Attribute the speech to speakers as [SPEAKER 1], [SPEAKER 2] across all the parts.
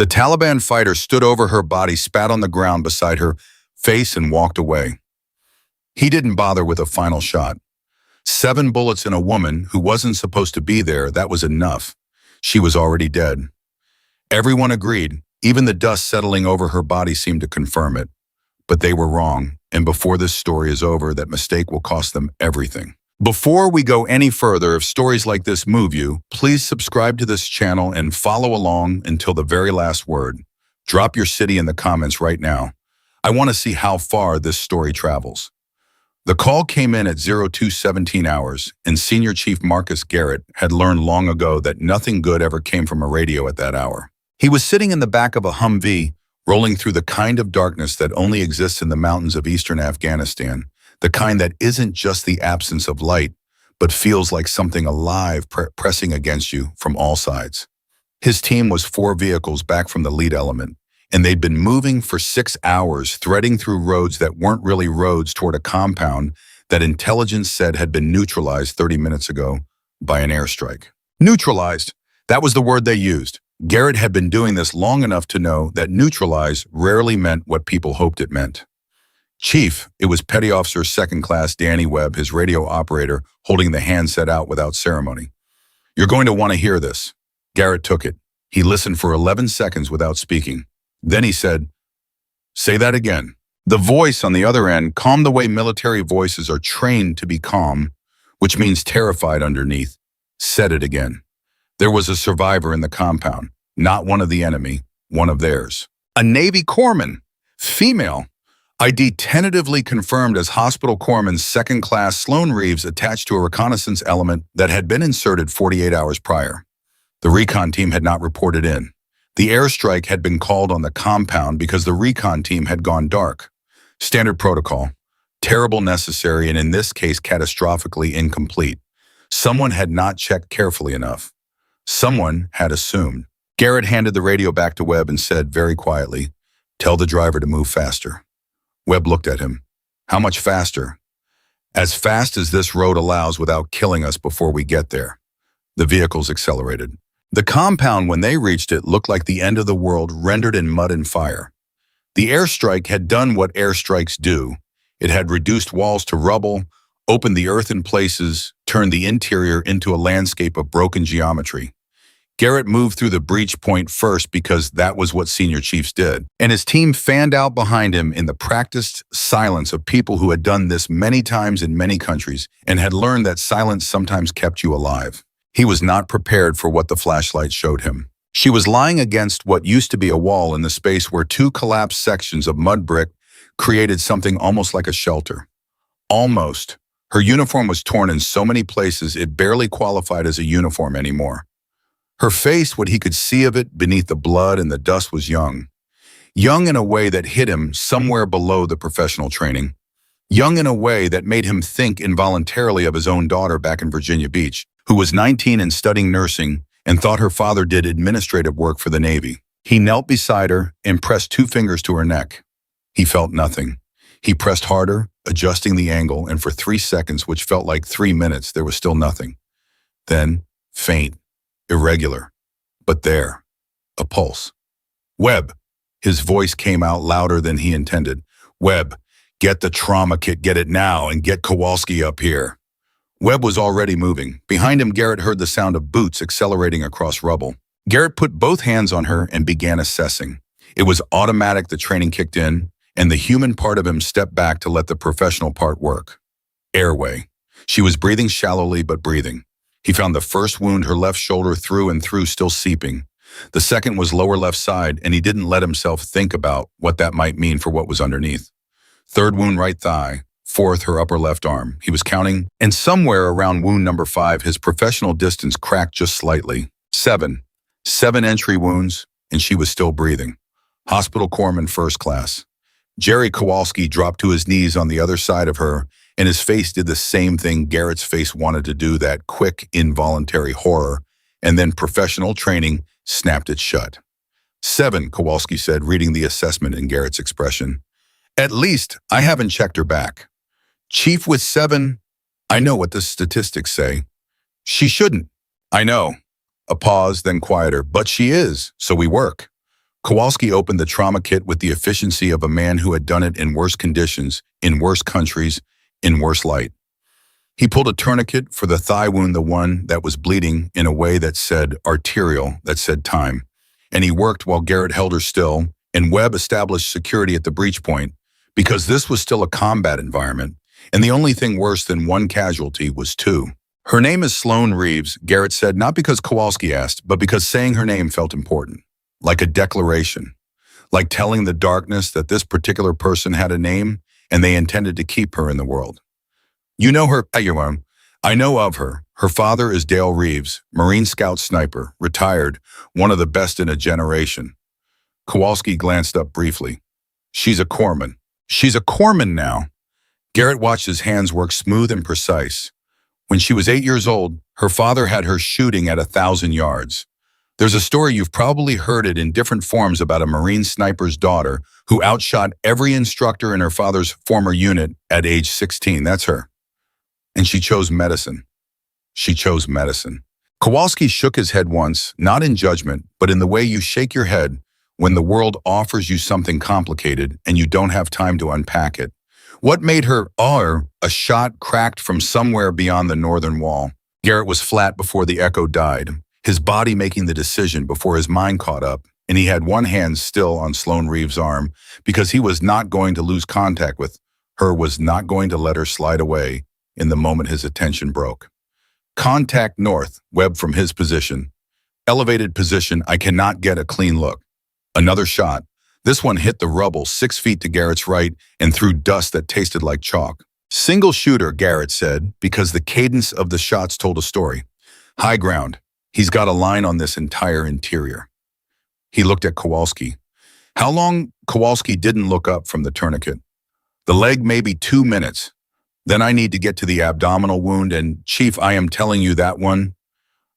[SPEAKER 1] The Taliban fighter stood over her body, spat on the ground beside her face, and walked away. He didn't bother with a final shot. 7 bullets in a woman who wasn't supposed to be there, that was enough. She was already dead. Everyone agreed. Even the dust settling over her body seemed to confirm it. But they were wrong, and before this story is over, that mistake will cost them everything. Before we go any further, if stories like this move you, please subscribe to this channel and follow along until the very last word. Drop your city in the comments right now. I want to see how far this story travels. The call came in at 02:17 hours, and Senior Chief Marcus Garrett had learned long ago that nothing good ever came from a radio at that hour. He was sitting in the back of a Humvee, rolling through the kind of darkness that only exists in the mountains of eastern Afghanistan, the kind that isn't just the absence of light, but feels like something alive pressing against you from all sides. His team was 4 vehicles back from the lead element, and they'd been moving for 6 hours, threading through roads that weren't really roads toward a compound that intelligence said had been neutralized 30 minutes ago by an airstrike. Neutralized. That was the word they used. Garrett had been doing this long enough to know that neutralize rarely meant what people hoped it meant. Chief, it was Petty Officer Second Class Danny Webb, his radio operator, holding the handset out without ceremony. You're going to want to hear this. Garrett took it. He listened for 11 seconds without speaking. Then he said, "Say that again." The voice on the other end, calm the way military voices are trained to be calm, which means terrified underneath, said it again. There was a survivor in the compound, not one of the enemy, one of theirs. A Navy corpsman, female. ID tentatively confirmed as Hospital Corpsman Second Class Sloan Reeves, attached to a reconnaissance element that had been inserted 48 hours prior. The recon team had not reported in. The airstrike had been called on the compound because the recon team had gone dark. Standard protocol. Terrible, necessary, and in this case, catastrophically incomplete. Someone had not checked carefully enough. Someone had assumed. Garrett handed the radio back to Webb and said very quietly, "Tell the driver to move faster." Webb looked at him. "How much faster?" "As fast as this road allows without killing us before we get there." The vehicles accelerated. The compound, when they reached it, looked like the end of the world rendered in mud and fire. The airstrike had done what airstrikes do. It had reduced walls to rubble, opened the earth in places, turned the interior into a landscape of broken geometry. Garrett moved through the breach point first because that was what senior chiefs did, and his team fanned out behind him in the practiced silence of people who had done this many times in many countries and had learned that silence sometimes kept you alive. He was not prepared for what the flashlight showed him. She was lying against what used to be a wall in the space where 2 collapsed sections of mud brick created something almost like a shelter. Almost. Her uniform was torn in so many places it barely qualified as a uniform anymore. Her face, what he could see of it beneath the blood and the dust, was young. Young in a way that hit him somewhere below the professional training. Young in a way that made him think involuntarily of his own daughter back in Virginia Beach, who was 19 and studying nursing and thought her father did administrative work for the Navy. He knelt beside her and pressed 2 fingers to her neck. He felt nothing. He pressed harder, adjusting the angle, and for 3 seconds, which felt like 3 minutes, there was still nothing. Then, faint, irregular, but there, a pulse. "Webb." His voice came out louder than he intended. "Webb, get the trauma kit, get it now, and get Kowalski up here." Webb was already moving. Behind him, Garrett heard the sound of boots accelerating across rubble. Garrett put both hands on her and began assessing. It was automatic. The training kicked in, and the human part of him stepped back to let the professional part work. Airway. She was breathing shallowly, but breathing. He found the first wound, her left shoulder through and through, still seeping. The second was lower left side, and he didn't let himself think about what that might mean for what was underneath. Third wound, right thigh. Fourth, her upper left arm. He was counting, and somewhere around wound number 5, his professional distance cracked just slightly. 7. 7 entry wounds, and she was still breathing. Hospital Corpsman First Class. Jerry Kowalski dropped to his knees on the other side of her, and his face did the same thing Garrett's face wanted to do, that quick, involuntary horror, and then professional training snapped it shut. 7, Kowalski said, reading the assessment in Garrett's expression. "At least, I haven't checked her back." "Chief, with 7, I know what the statistics say." "She shouldn't." "I know." A pause, then quieter. "But she is, so we work." Kowalski opened the trauma kit with the efficiency of a man who had done it in worse conditions, in worse countries, in worse light. He pulled a tourniquet for the thigh wound, the one that was bleeding, in a way that said arterial, that said time. And he worked while Garrett held her still, and Webb established security at the breach point, because this was still a combat environment, and the only thing worse than one casualty was two. Her name is Sloane Reeves, Garrett said, not because Kowalski asked, but because saying her name felt important. Like a declaration. Like telling the darkness that this particular person had a name, and they intended to keep her in the world. You know her, I know of her. Her father is Dale Reeves, Marine Scout sniper, retired, one of the best in a generation. Kowalski glanced up briefly. She's a corpsman. She's a corpsman now. Garrett watched his hands work smooth and precise. When she was 8 years old, her father had her shooting at 1,000 yards. There's a story, you've probably heard it in different forms, about a Marine sniper's daughter who outshot every instructor in her father's former unit at age 16. That's her. And she chose medicine. She chose medicine. Kowalski shook his head once, not in judgment, but in the way you shake your head when the world offers you something complicated and you don't have time to unpack it. What made her a shot cracked from somewhere beyond the northern wall? Garrett was flat before the echo died, his body making the decision before his mind caught up, and he had one hand still on Sloane Reeves' arm because he was not going to lose contact with her, was not going to let her slide away in the moment his attention broke. Contact north, Webb from his position. Elevated position, I cannot get a clean look. Another shot. This one hit the rubble 6 feet to Garrett's right and threw dust that tasted like chalk. Single shooter, Garrett said, because the cadence of the shots told a story. High ground. He's got a line on this entire interior. He looked at Kowalski. How long? Kowalski didn't look up from the tourniquet. The leg, maybe 2 minutes. Then I need to get to the abdominal wound, and Chief, I am telling you that one.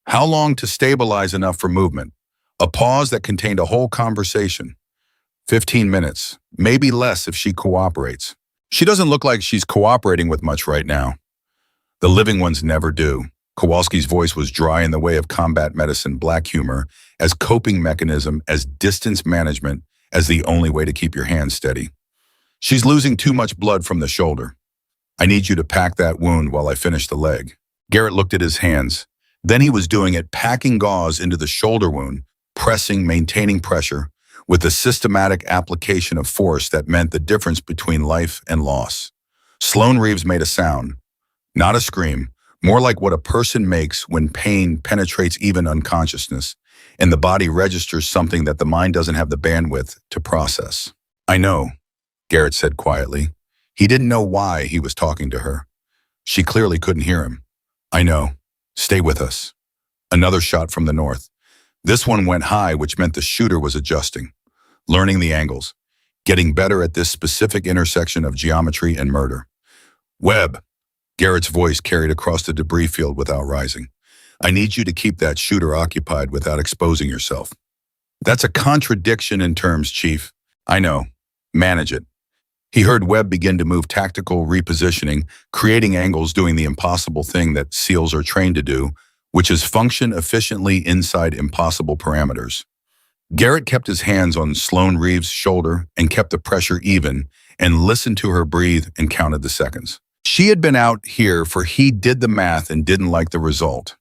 [SPEAKER 1] How long to stabilize enough for movement? A pause that contained a whole conversation. 15 minutes, maybe less if she cooperates. She doesn't look like she's cooperating with much right now. The living ones never do. Kowalski's voice was dry in the way of combat medicine, black humor, as coping mechanism, as distance management, as the only way to keep your hands steady. She's losing too much blood from the shoulder. I need you to pack that wound while I finish the leg. Garrett looked at his hands. Then he was doing it, packing gauze into the shoulder wound, pressing, maintaining pressure, with a systematic application of force that meant the difference between life and loss. Sloane Reeves made a sound, not a scream, more like what a person makes when pain penetrates even unconsciousness, and the body registers something that the mind doesn't have the bandwidth to process. I know, Garrett said quietly. He didn't know why he was talking to her. She clearly couldn't hear him. I know. Stay with us. Another shot from the north. This one went high, which meant the shooter was adjusting, learning the angles, getting better at this specific intersection of geometry and murder. Webb, Garrett's voice carried across the debris field without rising. I need you to keep that shooter occupied without exposing yourself. That's a contradiction in terms, Chief. I know. Manage it. He heard Webb begin to move, tactical repositioning, creating angles, doing the impossible thing that SEALs are trained to do, which is function efficiently inside impossible parameters. Garrett kept his hands on Sloane Reeves' shoulder and kept the pressure even and listened to her breathe and counted the seconds. She had been out here for he did the math and didn't like the result.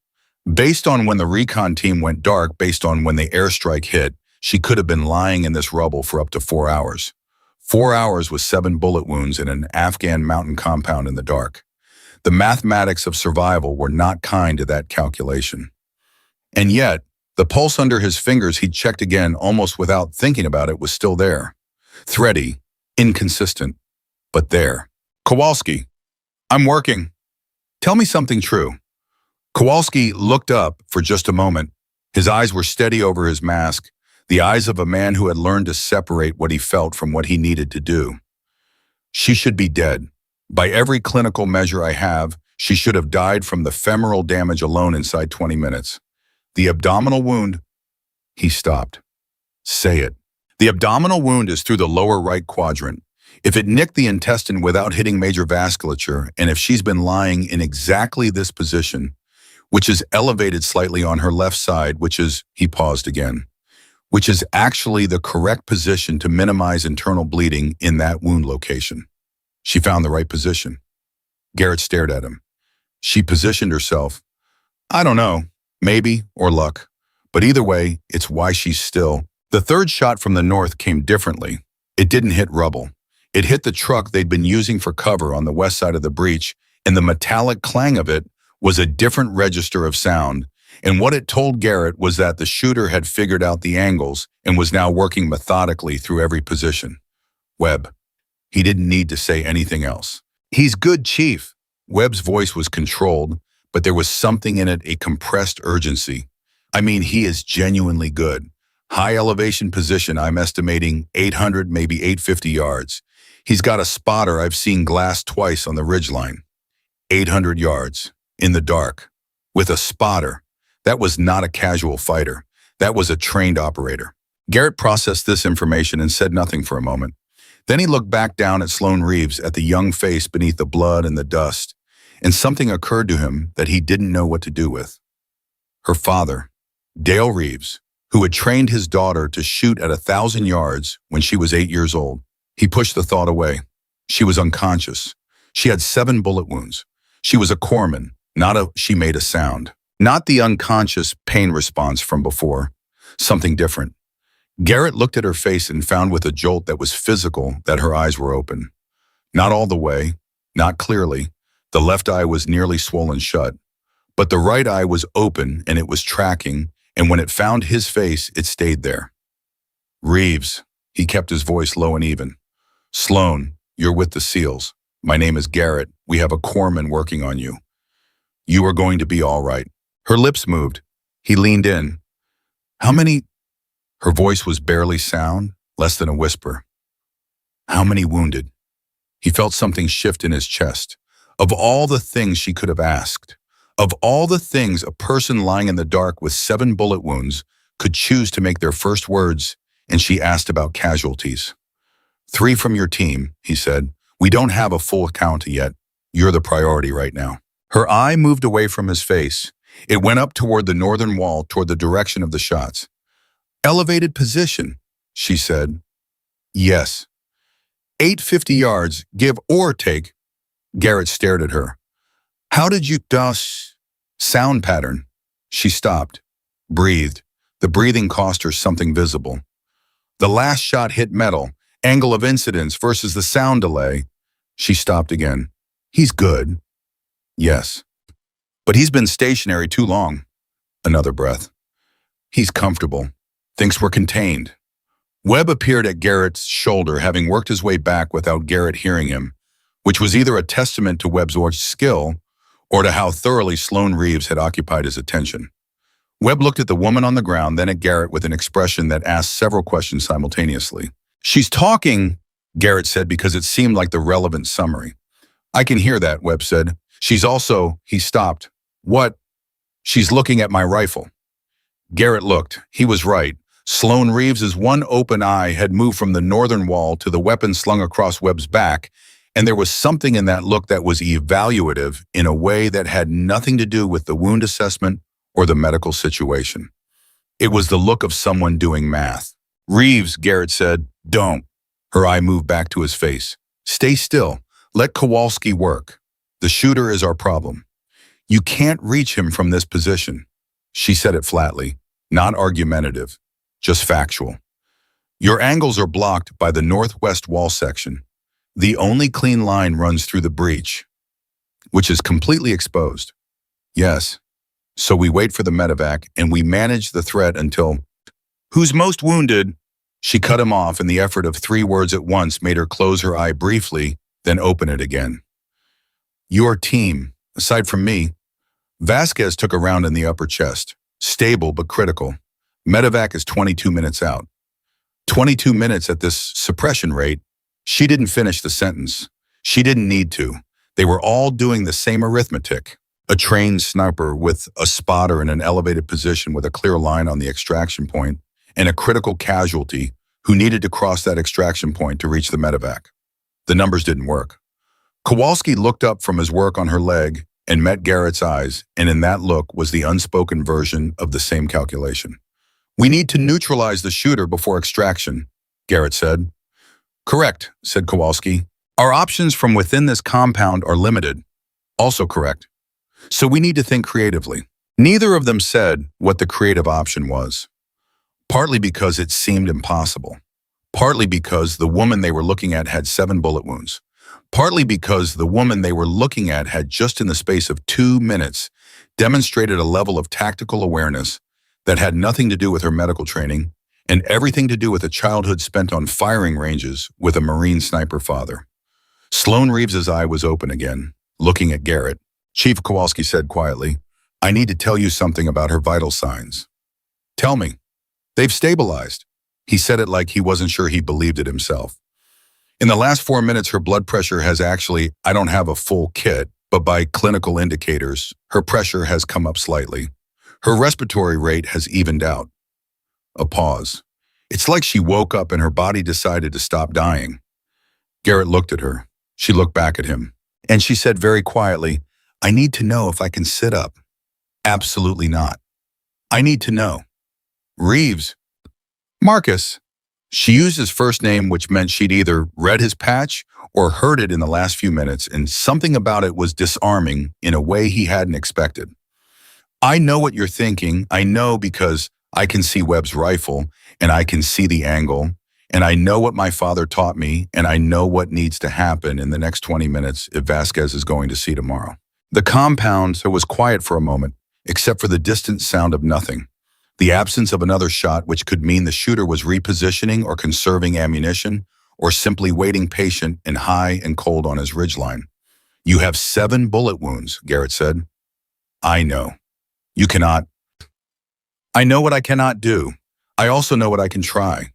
[SPEAKER 1] Based on when the recon team went dark, based on when the airstrike hit, she could have been lying in this rubble for up to 4 hours. 4 hours with 7 bullet wounds in an Afghan mountain compound in the dark. The mathematics of survival were not kind to that calculation. And yet, the pulse under his fingers he'd checked again almost without thinking about it was still there. Thready, inconsistent, but there. Kowalski, I'm working. Tell me something true. Kowalski looked up for just a moment. His eyes were steady over his mask, the eyes of a man who had learned to separate what he felt from what he needed to do. She should be dead. By every clinical measure I have, she should have died from the femoral damage alone inside 20 minutes. The abdominal wound, he stopped. Say it. The abdominal wound is through the lower right quadrant. If it nicked the intestine without hitting major vasculature, and if she's been lying in exactly this position, which is elevated slightly on her left side, which is, he paused again, which is actually the correct position to minimize internal bleeding in that wound location. She found the right position. Garrett stared at him. She positioned herself. I don't know, maybe, or luck. But either way, it's why she's still. The third shot from the north came differently. It didn't hit rubble. It hit the truck they'd been using for cover on the west side of the breach, and the metallic clang of it was a different register of sound. And what it told Garrett was that the shooter had figured out the angles and was now working methodically through every position. Webb. He didn't need to say anything else. He's good, Chief. Webb's voice was controlled, but there was something in it, a compressed urgency. I mean, he is genuinely good. High elevation position, I'm estimating 800, maybe 850 yards. He's got a spotter I've seen glass twice on the ridgeline. 800 yards, in the dark, with a spotter. That was not a casual fighter. That was a trained operator. Garrett processed this information and said nothing for a moment. Then he looked back down at Sloane Reeves, at the young face beneath the blood and the dust, and something occurred to him that he didn't know what to do with. Her father, Dale Reeves, who had trained his daughter to shoot at 1,000 yards when she was 8 years old. He pushed the thought away. She was unconscious. She had 7 bullet wounds. She was a corpsman, she made a sound. Not the unconscious pain response from before. Something different. Garrett looked at her face and found with a jolt that was physical that her eyes were open. Not all the way, not clearly. The left eye was nearly swollen shut. But the right eye was open and it was tracking, and when it found his face, it stayed there. Reeves, he kept his voice low and even. Sloane, you're with the SEALs. My name is Garrett. We have a corpsman working on you. You are going to be all right. Her lips moved. He leaned in. How many? Her voice was barely sound, less than a whisper. How many wounded? He felt something shift in his chest. Of all the things she could have asked, of all the things a person lying in the dark with 7 bullet wounds could choose to make their first words, and she asked about casualties. 3 from your team, he said. We don't have a full count yet. You're the priority right now. Her eye moved away from his face. It went up toward the northern wall, toward the direction of the shots. Elevated position, she said. Yes. 850 yards, give or take. Garrett stared at her. How did you sound pattern? She stopped, breathed. The breathing cost her something visible. The last shot hit metal, angle of incidence versus the sound delay. She stopped again. He's good. Yes. But he's been stationary too long. Another breath. He's comfortable. Thinks we're contained. Webb appeared at Garrett's shoulder, having worked his way back without Garrett hearing him, which was either a testament to Webb's skill or to how thoroughly Sloane Reeves had occupied his attention. Webb looked at the woman on the ground, then at Garrett with an expression that asked several questions simultaneously. She's talking, Garrett said, because it seemed like the relevant summary. I can hear that, Webb said. She's also, he stopped. What? She's looking at my rifle. Garrett looked. He was right. Sloane Reeves's one open eye had moved from the northern wall to the weapon slung across Webb's back, and there was something in that look that was evaluative in a way that had nothing to do with the wound assessment or the medical situation. It was the look of someone doing math. Reeves, Garrett said, don't. Her eye moved back to his face. Stay still. Let Kowalski work. The shooter is our problem. You can't reach him from this position. She said it flatly, not argumentative, just factual. Your angles are blocked by the northwest wall section. The only clean line runs through the breach, which is completely exposed. Yes. So we wait for the medevac and we manage the threat until... Who's most wounded? She cut him off, and the effort of 3 words at once made her close her eye briefly, then open it again. Your team, aside from me. Vasquez took a round in the upper chest. Stable but critical. Medevac is 22 minutes out. 22 minutes at this suppression rate. She didn't finish the sentence. She didn't need to. They were all doing the same arithmetic. A trained sniper with a spotter in an elevated position with a clear line on the extraction point, and a critical casualty who needed to cross that extraction point to reach the medevac. The numbers didn't work. Kowalski looked up from his work on her leg and met Garrett's eyes, and in that look was the unspoken version of the same calculation. We need to neutralize the shooter before extraction, Garrett said. Correct, said Kowalski. Our options from within this compound are limited. Also correct. So we need to think creatively. Neither of them said what the creative option was, partly because it seemed impossible, partly because the woman they were looking at had 7 bullet wounds, partly because the woman they were looking at had just in the space of 2 minutes demonstrated a level of tactical awareness that had nothing to do with her medical training and everything to do with a childhood spent on firing ranges with a Marine sniper father. Sloan Reeves's eye was open again, looking at Garrett. Chief, Kowalski said quietly, I need to tell you something about her vital signs. Tell me. They've stabilized. He said it like he wasn't sure he believed it himself. In the last 4 minutes, her blood pressure has actually, I don't have a full kit, but by clinical indicators, her pressure has come up slightly. Her respiratory rate has evened out. A pause. It's like she woke up and her body decided to stop dying. Garrett looked at her. She looked back at him. And she said very quietly, I need to know if I can sit up. Absolutely not. I need to know. Reeves. Marcus. She used his first name, which meant she'd either read his patch or heard it in the last few minutes, and something about it was disarming in a way he hadn't expected. I know what you're thinking. I know because I can see Webb's rifle, and I can see the angle, and I know what my father taught me, and I know what needs to happen in the next 20 minutes if Vasquez is going to see tomorrow. The compound was quiet for a moment, except for the distant sound of nothing. The absence of another shot, which could mean the shooter was repositioning or conserving ammunition, or simply waiting patient and high and cold on his ridgeline. You have 7 bullet wounds, Garrett said. I know. You cannot. I know what I cannot do. I also know what I can try.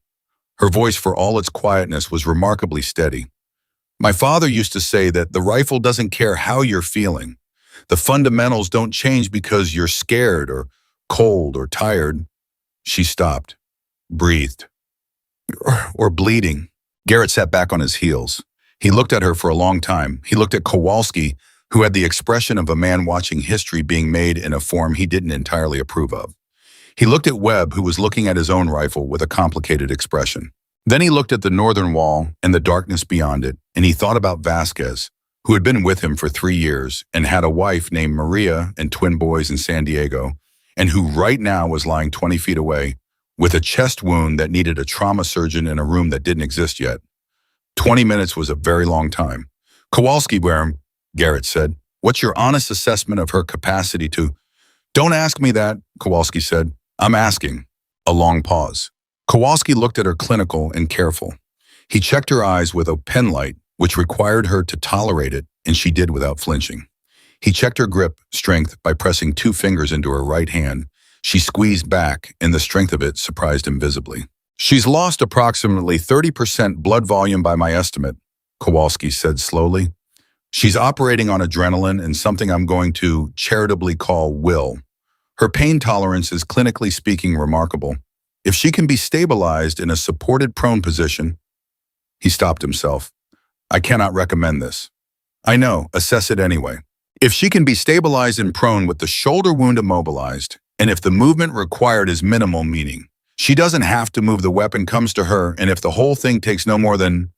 [SPEAKER 1] Her voice, for all its quietness, was remarkably steady. My father used to say that the rifle doesn't care how you're feeling. The fundamentals don't change because you're scared or cold or tired. She stopped, breathed, or bleeding. Garrett sat back on his heels. He looked at her for a long time. He looked at Kowalski, who had the expression of a man watching history being made in a form he didn't entirely approve of. He looked at Webb, who was looking at his own rifle with a complicated expression. Then he looked at the northern wall and the darkness beyond it, and he thought about Vasquez, who had been with him for 3 years and had a wife named Maria and twin boys in San Diego, and who right now was lying 20 feet away with a chest wound that needed a trauma surgeon in a room that didn't exist yet. 20 minutes was a very long time. Kowalski, Garrett said, what's your honest assessment of her capacity to... Don't ask me that, Kowalski said. I'm asking. A long pause. Kowalski looked at her clinical and careful. He checked her eyes with a penlight, which required her to tolerate it, and she did without flinching. He checked her grip strength by pressing 2 fingers into her right hand. She squeezed back, and the strength of it surprised him visibly. She's lost approximately 30% blood volume by my estimate, Kowalski said slowly. She's operating on adrenaline and something I'm going to charitably call will. Her pain tolerance is clinically speaking remarkable. If she can be stabilized in a supported prone position... He stopped himself. I cannot recommend this. I know, assess it anyway. If she can be stabilized in prone with the shoulder wound immobilized, and if the movement required is minimal, meaning she doesn't have to move, the weapon comes to her, and if the whole thing takes no more than...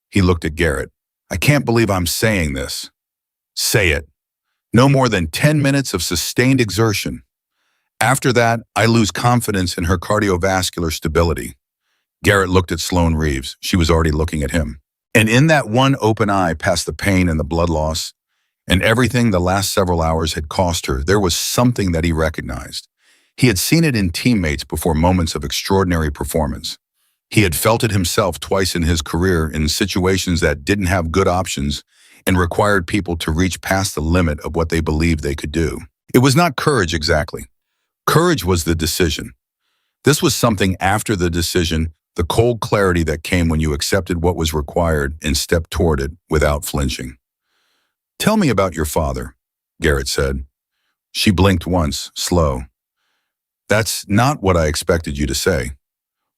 [SPEAKER 1] He looked at Garrett. I can't believe I'm saying this. Say it. No more than 10 minutes of sustained exertion. After that, I lose confidence in her cardiovascular stability. Garrett looked at Sloan Reeves. She was already looking at him. And in that one open eye, past the pain and the blood loss, and everything the last several hours had cost her, there was something that he recognized. He had seen it in teammates before moments of extraordinary performance. He had felt it himself twice in his career in situations that didn't have good options and required people to reach past the limit of what they believed they could do. It was not courage exactly. Courage was the decision. This was something after the decision, the cold clarity that came when you accepted what was required and stepped toward it without flinching. Tell me about your father, Garrett said. She blinked once, slow. That's not what I expected you to say.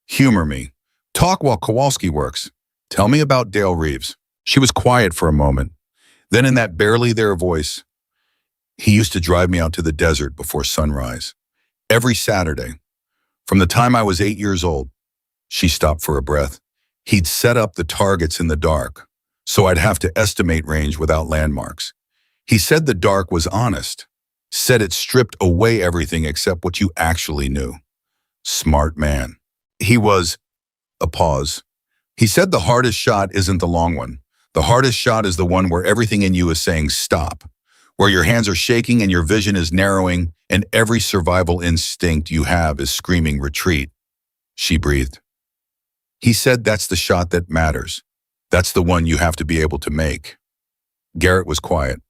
[SPEAKER 1] Humor me. Talk while Kowalski works. Tell me about Dale Reeves. She was quiet for a moment. Then in that barely there voice, he used to drive me out to the desert before sunrise. Every Saturday. From the time I was 8 years old." She stopped for a breath. "He'd set up the targets in the dark, so I'd have to estimate range without landmarks. He said the dark was honest, said it stripped away everything except what you actually knew. Smart man. He was..." A pause. "He said the hardest shot isn't the long one. The hardest shot is the one where everything in you is saying stop, where your hands are shaking and your vision is narrowing and every survival instinct you have is screaming retreat." She breathed. "He said that's the shot that matters. That's the one you have to be able to make." Garrett was quiet.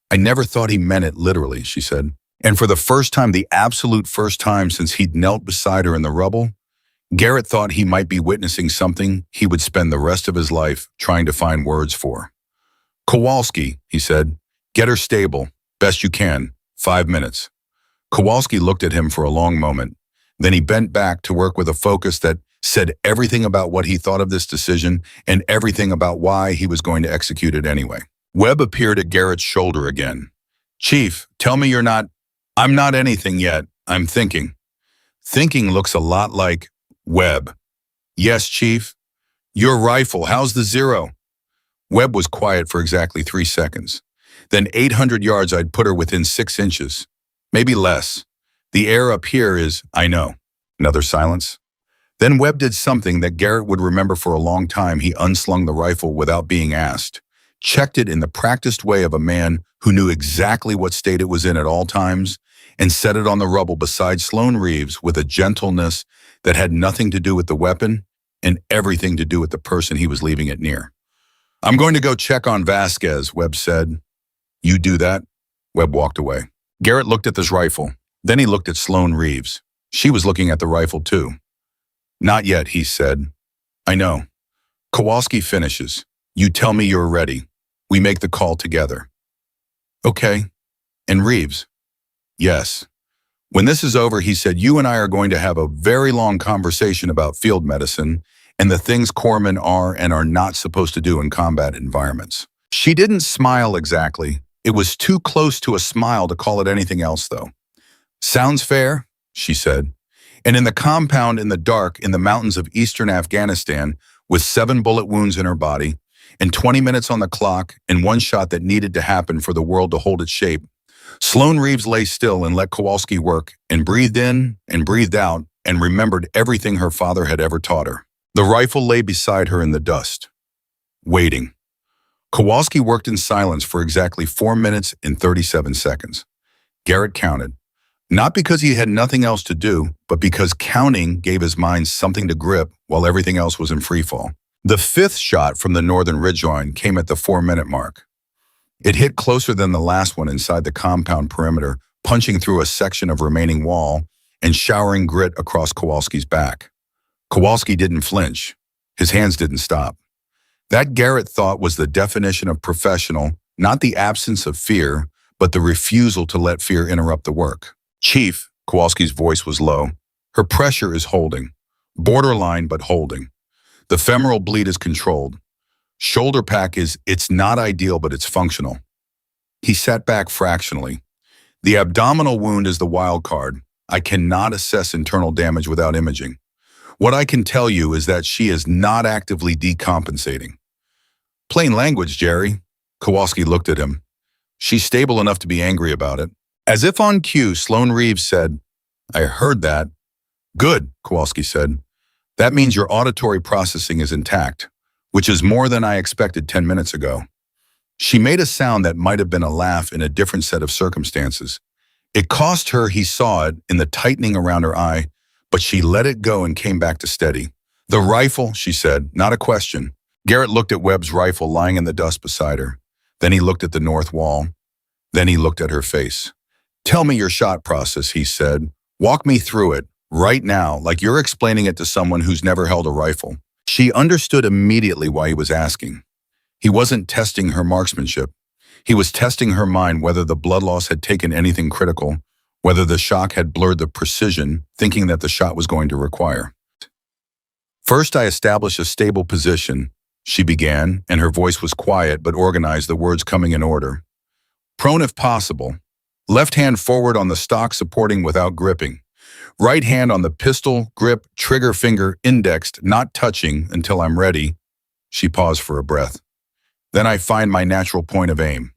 [SPEAKER 1] "I never thought he meant it literally," she said. And for the first time, the absolute first time since he'd knelt beside her in the rubble, Garrett thought he might be witnessing something he would spend the rest of his life trying to find words for. "Kowalski," he said, "get her stable, best you can, 5 minutes." Kowalski looked at him for a long moment. Then he bent back to work with a focus that said everything about what he thought of this decision and everything about why he was going to execute it anyway. Webb appeared at Garrett's shoulder again. "Chief, tell me you're not..." "I'm not anything yet. I'm thinking." "Thinking looks a lot like..." "Webb." "Yes, Chief." "Your rifle, how's the zero?" Webb was quiet for exactly 3 seconds. "Then 800 yards I'd put her within 6 inches. Maybe less. The air up here is..." "I know." Another silence. Then Webb did something that Garrett would remember for a long time. He unslung the rifle without being asked, checked it in the practiced way of a man who knew exactly what state it was in at all times, and set it on the rubble beside Sloane Reeves with a gentleness that had nothing to do with the weapon and everything to do with the person he was leaving it near. "I'm going to go check on Vasquez," Webb said. "You do that." Webb walked away. Garrett looked at this rifle. Then he looked at Sloane Reeves. She was looking at the rifle too. "Not yet," he said. "I know." Kowalski finishes. "You tell me you're ready. We make the call together." "Okay." "And Reeves?" "Yes." "When this is over," he said, "you and I are going to have a very long conversation about field medicine and the things corpsmen are and are not supposed to do in combat environments." She didn't smile exactly. It was too close to a smile to call it anything else, though. "Sounds fair," she said. And in the compound in the dark in the mountains of eastern Afghanistan, with 7 bullet wounds in her body, and 20 minutes on the clock, and 1 shot that needed to happen for the world to hold its shape, Sloane Reeves lay still and let Kowalski work, and breathed in and breathed out, and remembered everything her father had ever taught her. The rifle lay beside her in the dust, waiting. Kowalski worked in silence for exactly 4 minutes and 37 seconds. Garrett counted. Not because he had nothing else to do, but because counting gave his mind something to grip while everything else was in freefall. The 5th shot from the northern ridgeline came at the 4-minute mark. It hit closer than the last one inside the compound perimeter, punching through a section of remaining wall and showering grit across Kowalski's back. Kowalski didn't flinch. His hands didn't stop. That, Garrett thought, was the definition of professional, not the absence of fear, but the refusal to let fear interrupt the work. "Chief," Kowalski's voice was low, "her pressure is holding. Borderline, but holding. The femoral bleed is controlled. Shoulder pack it's not ideal, but it's functional." He sat back fractionally. "The abdominal wound is the wild card. I cannot assess internal damage without imaging. What I can tell you is that she is not actively decompensating." "Plain language, Jerry." Kowalski looked at him. "She's stable enough to be angry about it." As if on cue, Sloane Reeves said, "I heard that." "Good," Kowalski said. "That means your auditory processing is intact, which is more than I expected 10 minutes ago." She made a sound that might have been a laugh in a different set of circumstances. It cost her, he saw it, in the tightening around her eye, but she let it go and came back to steady. "The rifle," she said, "not a question." Garrett looked at Webb's rifle lying in the dust beside her. Then he looked at the north wall. Then he looked at her face. "Tell me your shot process," he said. "Walk me through it, right now, like you're explaining it to someone who's never held a rifle." She understood immediately why he was asking. He wasn't testing her marksmanship. He was testing her mind, whether the blood loss had taken anything critical, whether the shock had blurred the precision, thinking that the shot was going to require. "First, I establish a stable position," she began, and her voice was quiet but organized, the words coming in order. "Prone if possible. Left hand forward on the stock, supporting without gripping. Right hand on the pistol, grip, trigger finger indexed, not touching until I'm ready. She paused for a breath. Then I find my natural point of aim.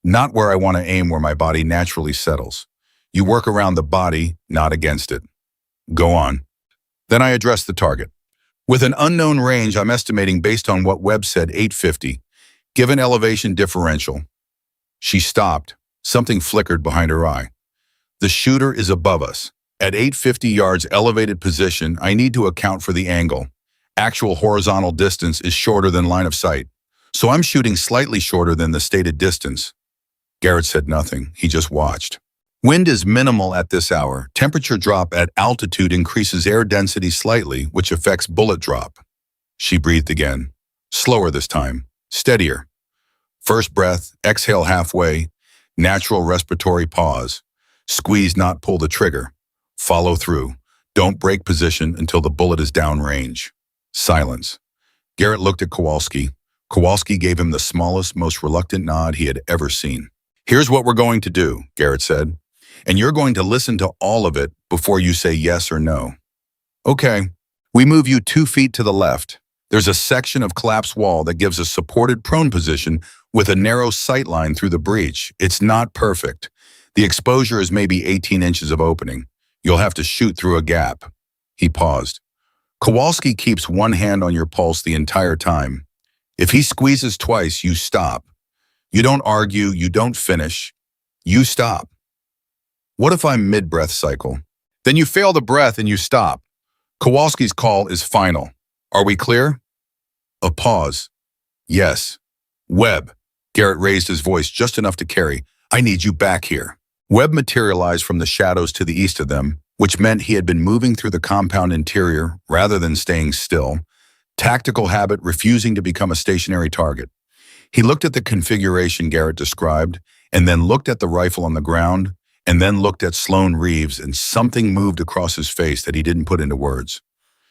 [SPEAKER 1] Not where I want to aim, where my body naturally settles. You work around the body, not against it. Go on. Then I address the target. With an unknown range, I'm estimating based on what Webb said, 850. Given elevation differential. She stopped. Something flickered behind her eye. The shooter is above us. At 850 yards elevated position, I need to account for the angle. Actual horizontal distance is shorter than line of sight. So I'm shooting slightly shorter than the stated distance. Garrett said nothing. He just watched. Wind is minimal at this hour. Temperature drop at altitude increases air density slightly, which affects bullet drop. She breathed again. Slower this time. Steadier. First breath, exhale halfway. Natural respiratory pause. Squeeze, not pull the trigger. Follow through. Don't break position until the bullet is downrange. Silence. Garrett looked at Kowalski. Kowalski gave him the smallest, most reluctant nod he had ever seen. Here's what we're going to do, Garrett said. And you're going to listen to all of it before you say yes or no. Okay. We move you 2 feet to the left. There's a section of collapsed wall that gives a supported prone position with a narrow sight line through the breach. It's not perfect. The exposure is maybe 18 inches of opening. You'll have to shoot through a gap. He paused. Kowalski keeps one hand on your pulse the entire time. If he squeezes twice, you stop. You don't argue, you don't finish. You stop. What if I'm mid-breath cycle? Then you fail the breath and you stop. Kowalski's call is final. Are we clear? A pause. Yes. Webb. Garrett raised his voice just enough to carry. I need you back here. Webb materialized from the shadows to the east of them, which meant he had been moving through the compound interior rather than staying still. Tactical habit, refusing to become a stationary target. He looked at the configuration Garrett described, and then looked at the rifle on the ground, and then looked at Sloane Reeves, and something moved across his face that he didn't put into words.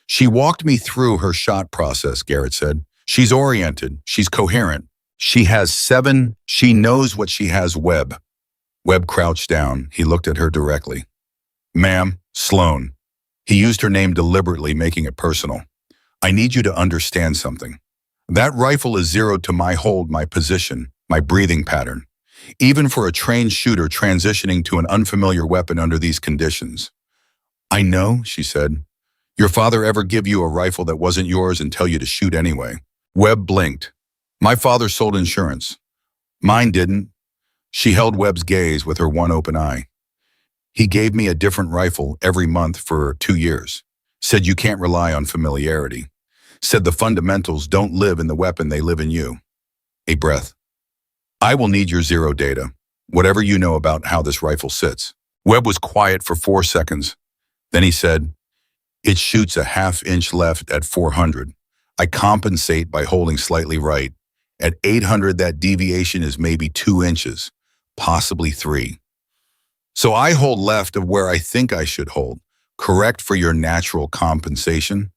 [SPEAKER 1] She walked me through her shot process, Garrett said. She's oriented. She's coherent. She has 7. She knows what she has, Webb. Webb crouched down. He looked at her directly. Ma'am, Sloane. He used her name deliberately, making it personal. I need you to understand something. That rifle is zeroed to my hold, my position, my breathing pattern. Even for a trained shooter transitioning to an unfamiliar weapon under these conditions. I know, she said. Your father ever give you a rifle that wasn't yours and tell you to shoot anyway? Webb blinked. My father sold insurance. Mine didn't. She held Webb's gaze with her one open eye. He gave me a different rifle every month for 2 years. Said you can't rely on familiarity. Said the fundamentals don't live in the weapon, they live in you. A breath. I will need your zero data, whatever you know about how this rifle sits. Webb was quiet for 4 seconds. Then he said, it shoots a ½ inch left at 400. I compensate by holding slightly right. At 800, that deviation is maybe 2 inches, possibly 3. So I hold left of where I think I should hold. Correct for your natural compensation?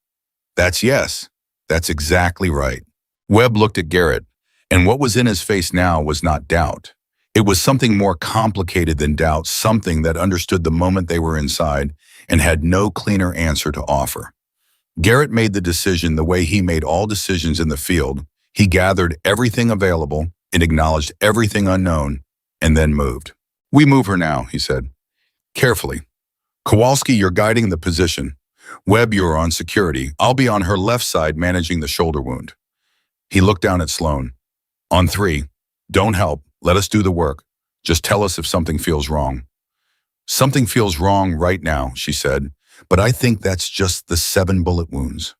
[SPEAKER 1] That's yes. That's exactly right. Webb looked at Garrett, and what was in his face now was not doubt. It was something more complicated than doubt, something that understood the moment they were inside and had no cleaner answer to offer. Garrett made the decision the way he made all decisions in the field. He gathered everything available and acknowledged everything unknown, and then moved. We move her now, he said. Carefully. Kowalski, you're guiding the position. Webb, you're on security. I'll be on her left side managing the shoulder wound. He looked down at Sloane. On 3. Don't help. Let us do the work. Just tell us if something feels wrong. Something feels wrong right now, she said, but I think that's just the 7 bullet wounds.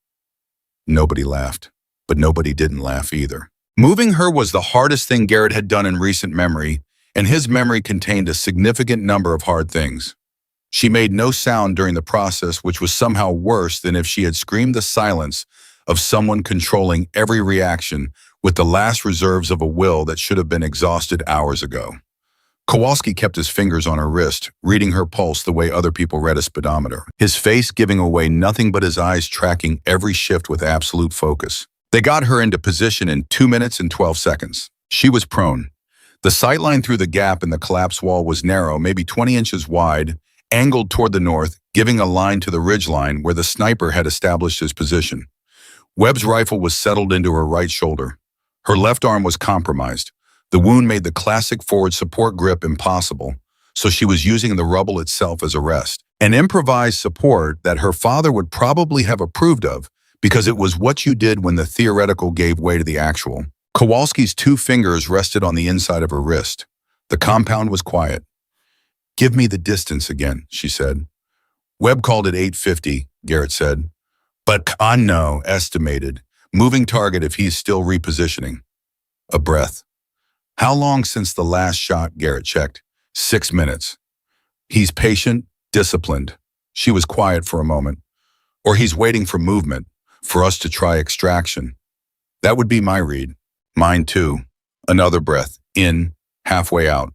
[SPEAKER 1] Nobody laughed, but nobody didn't laugh either. Moving her was the hardest thing Garrett had done in recent memory, and his memory contained a significant number of hard things. She made no sound during the process, which was somehow worse than if she had screamed the silence of someone controlling every reaction with the last reserves of a will that should have been exhausted hours ago. Kowalski kept his fingers on her wrist, reading her pulse the way other people read a speedometer, his face giving away nothing but his eyes tracking every shift with absolute focus. They got her into position in 2 minutes and 12 seconds. She was prone. The sightline through the gap in the collapsed wall was narrow, maybe 20 inches wide, angled toward the north, giving a line to the ridgeline where the sniper had established his position. Webb's rifle was settled into her right shoulder. Her left arm was compromised. The wound made the classic forward support grip impossible, so she was using the rubble itself as a rest. An improvised support that her father would probably have approved of, because it was what you did when the theoretical gave way to the actual. Kowalski's 2 fingers rested on the inside of her wrist. The compound was quiet. "Give me the distance again," she said. Webb called it 850, Garrett said. "But I know, estimated. Moving target if he's still repositioning." A breath. "How long since the last shot?" Garrett checked. 6 minutes. "He's patient, disciplined." She was quiet for a moment. "Or he's waiting for movement, for us to try extraction." That would be my read. Mine too. Another breath. In, halfway out.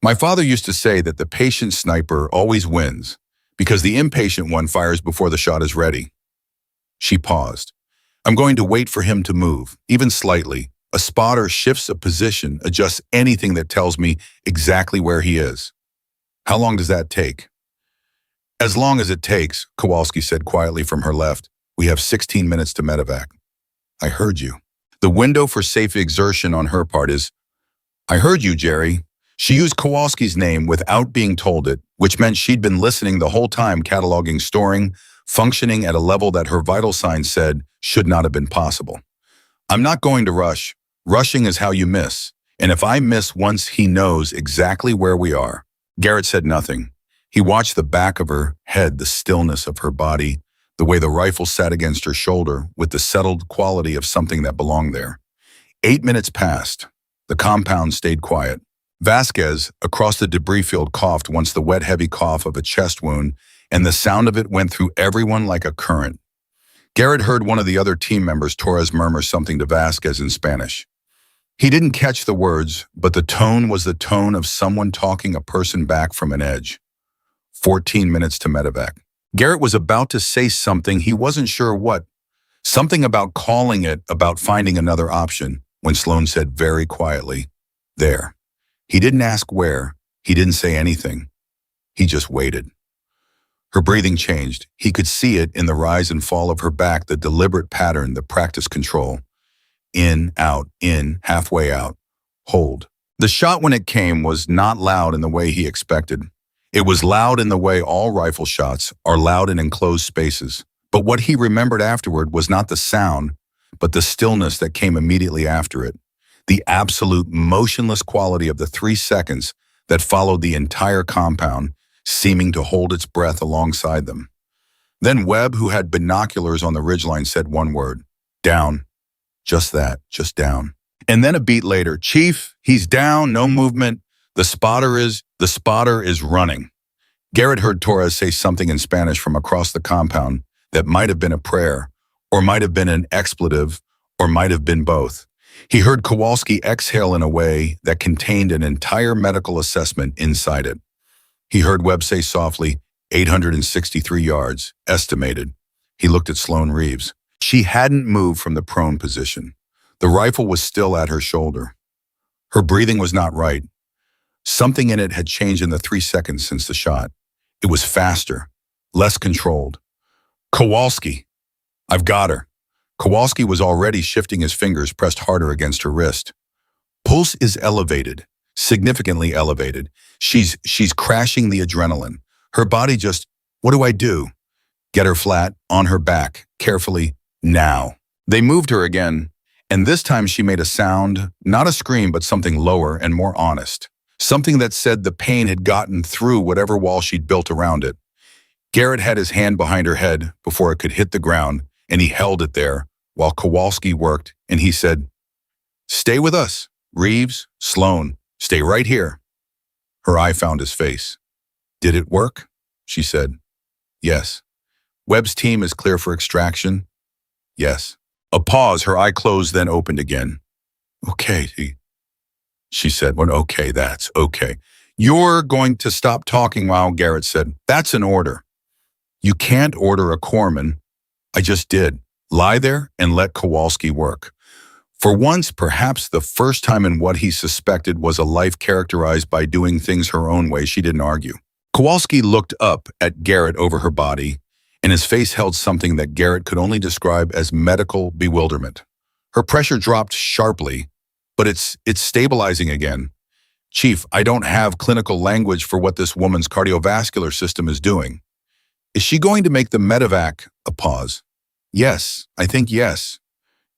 [SPEAKER 1] "My father used to say that the patient sniper always wins, because the impatient one fires before the shot is ready." She paused. "I'm going to wait for him to move, even slightly. A spotter shifts a position, adjusts anything that tells me exactly where he is." "How long does that take?" "As long as it takes," Kowalski said quietly from her left. "We have 16 minutes to medevac." "I heard you." The window for safe exertion on her part is, "I heard you, Jerry." She used Kowalski's name without being told it, which meant she'd been listening the whole time, cataloging, storing, functioning at a level that her vital signs said should not have been possible. "I'm not going to rush. Rushing is how you miss. And if I miss once, he knows exactly where we are." Garrett said nothing. He watched the back of her head, the stillness of her body, the way the rifle sat against her shoulder with the settled quality of something that belonged there. 8 minutes passed. The compound stayed quiet. Vasquez, across the debris field, coughed once, the wet, heavy cough of a chest wound, and the sound of it went through everyone like a current. Garrett heard one of the other team members, Torres, murmur something to Vasquez in Spanish. He didn't catch the words, but the tone was the tone of someone talking a person back from an edge. 14 minutes to medevac. Garrett was about to say something, he wasn't sure what. Something about calling it, about finding another option, when Sloan said very quietly, "There." He didn't ask where. He didn't say anything. He just waited. Her breathing changed. He could see it in the rise and fall of her back, the deliberate pattern, the practice control. In, halfway out. Hold. The shot, when it came, was not loud in the way he expected. It was loud in the way all rifle shots are loud in enclosed spaces. But what he remembered afterward was not the sound, but the stillness that came immediately after it. The absolute motionless quality of the 3 seconds that followed the entire compound, seeming to hold its breath alongside them. Then Webb, who had binoculars on the ridgeline, said one word. "Down." Just that, just down. And then a beat later, "Chief, he's down, no movement. The spotter is running." Garrett heard Torres say something in Spanish from across the compound that might have been a prayer, or might have been an expletive, or might have been both. He heard Kowalski exhale in a way that contained an entire medical assessment inside it. He heard Webb say softly, 863 yards, estimated. He looked at Sloan Reeves. She hadn't moved from the prone position. The rifle was still at her shoulder. Her breathing was not right. Something in it had changed in the 3 seconds since the shot. It was faster, less controlled. "Kowalski, I've got her." Kowalski was already shifting, his fingers pressed harder against her wrist. Pulse is elevated, significantly elevated. She's crashing the adrenaline. Her body just, "What do I do?" "Get her flat, on her back, carefully, now." They moved her again, and this time she made a sound, not a scream, but something lower and more honest. Something that said the pain had gotten through whatever wall she'd built around it. Garrett had his hand behind her head before it could hit the ground, and he held it there while Kowalski worked, and he said, "Stay with us, Reeves, Sloan, stay right here." Her eye found his face. "Did it work?" she said. "Yes." "Webb's team is clear for extraction?" "Yes." A pause, her eye closed, then opened again. "Okay," she said. "Well, okay, that's okay." "You're going to stop talking while," Garrett said. "That's an order." "You can't order a corpsman." "I just did. Lie there and let Kowalski work." For once, perhaps the first time in what he suspected was a life characterized by doing things her own way, she didn't argue. Kowalski looked up at Garrett over her body, and his face held something that Garrett could only describe as medical bewilderment. Her pressure dropped sharply, but it's stabilizing again. Chief, I don't have clinical language for what this woman's cardiovascular system is doing. Is she going to make the medevac? A pause. Yes, I think yes.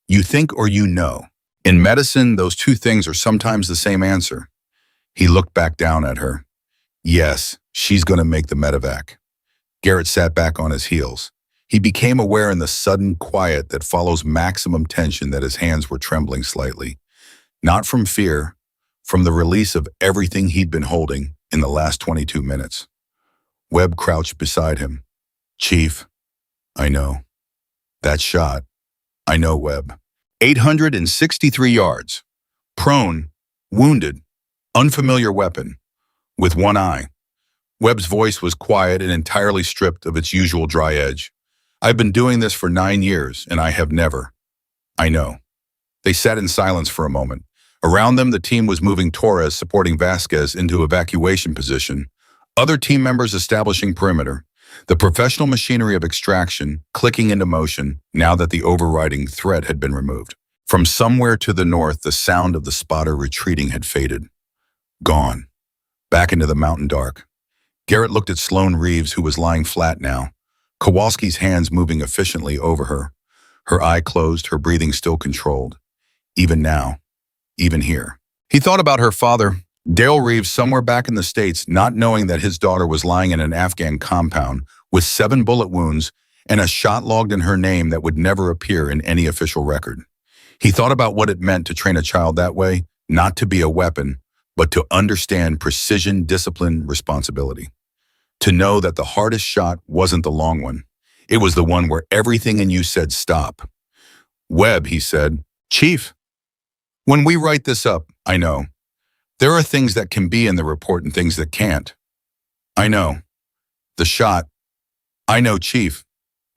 [SPEAKER 1] You think or you know. In medicine, those two things are sometimes the same answer. He looked back down at her. Yes, she's going to make the medevac. Garrett sat back on his heels. He became aware in the sudden quiet that follows maximum tension that his hands were trembling slightly. Not from fear, from the release of everything he'd been holding in the last 22 minutes. Webb crouched beside him. Chief, I know. That shot. I know, Webb. 863 yards. Prone, wounded, unfamiliar weapon, with one eye. Webb's voice was quiet and entirely stripped of its usual dry edge. I've been doing this for 9 years, and I have never. I know. They sat in silence for a moment. Around them, the team was moving Torres, supporting Vasquez, into evacuation position. Other team members establishing perimeter. The professional machinery of extraction clicking into motion now that the overriding threat had been removed. From somewhere to the north, the sound of the spotter retreating had faded. Gone. Back into the mountain dark. Garrett looked at Sloane Reeves, who was lying flat now, Kowalski's hands moving efficiently over her. Her eye closed, her breathing still controlled. Even now. Even here. He thought about her father, Dale Reeves, somewhere back in the States, not knowing that his daughter was lying in an Afghan compound with 7 bullet wounds and a shot logged in her name that would never appear in any official record. He thought about what it meant to train a child that way, not to be a weapon, but to understand precision, discipline, responsibility. To know that the hardest shot wasn't the long one. It was the one where everything in you said stop. Webb, he said, Chief, when we write this up, I know. There are things that can be in the report and things that can't. I know. The shot. I know, Chief.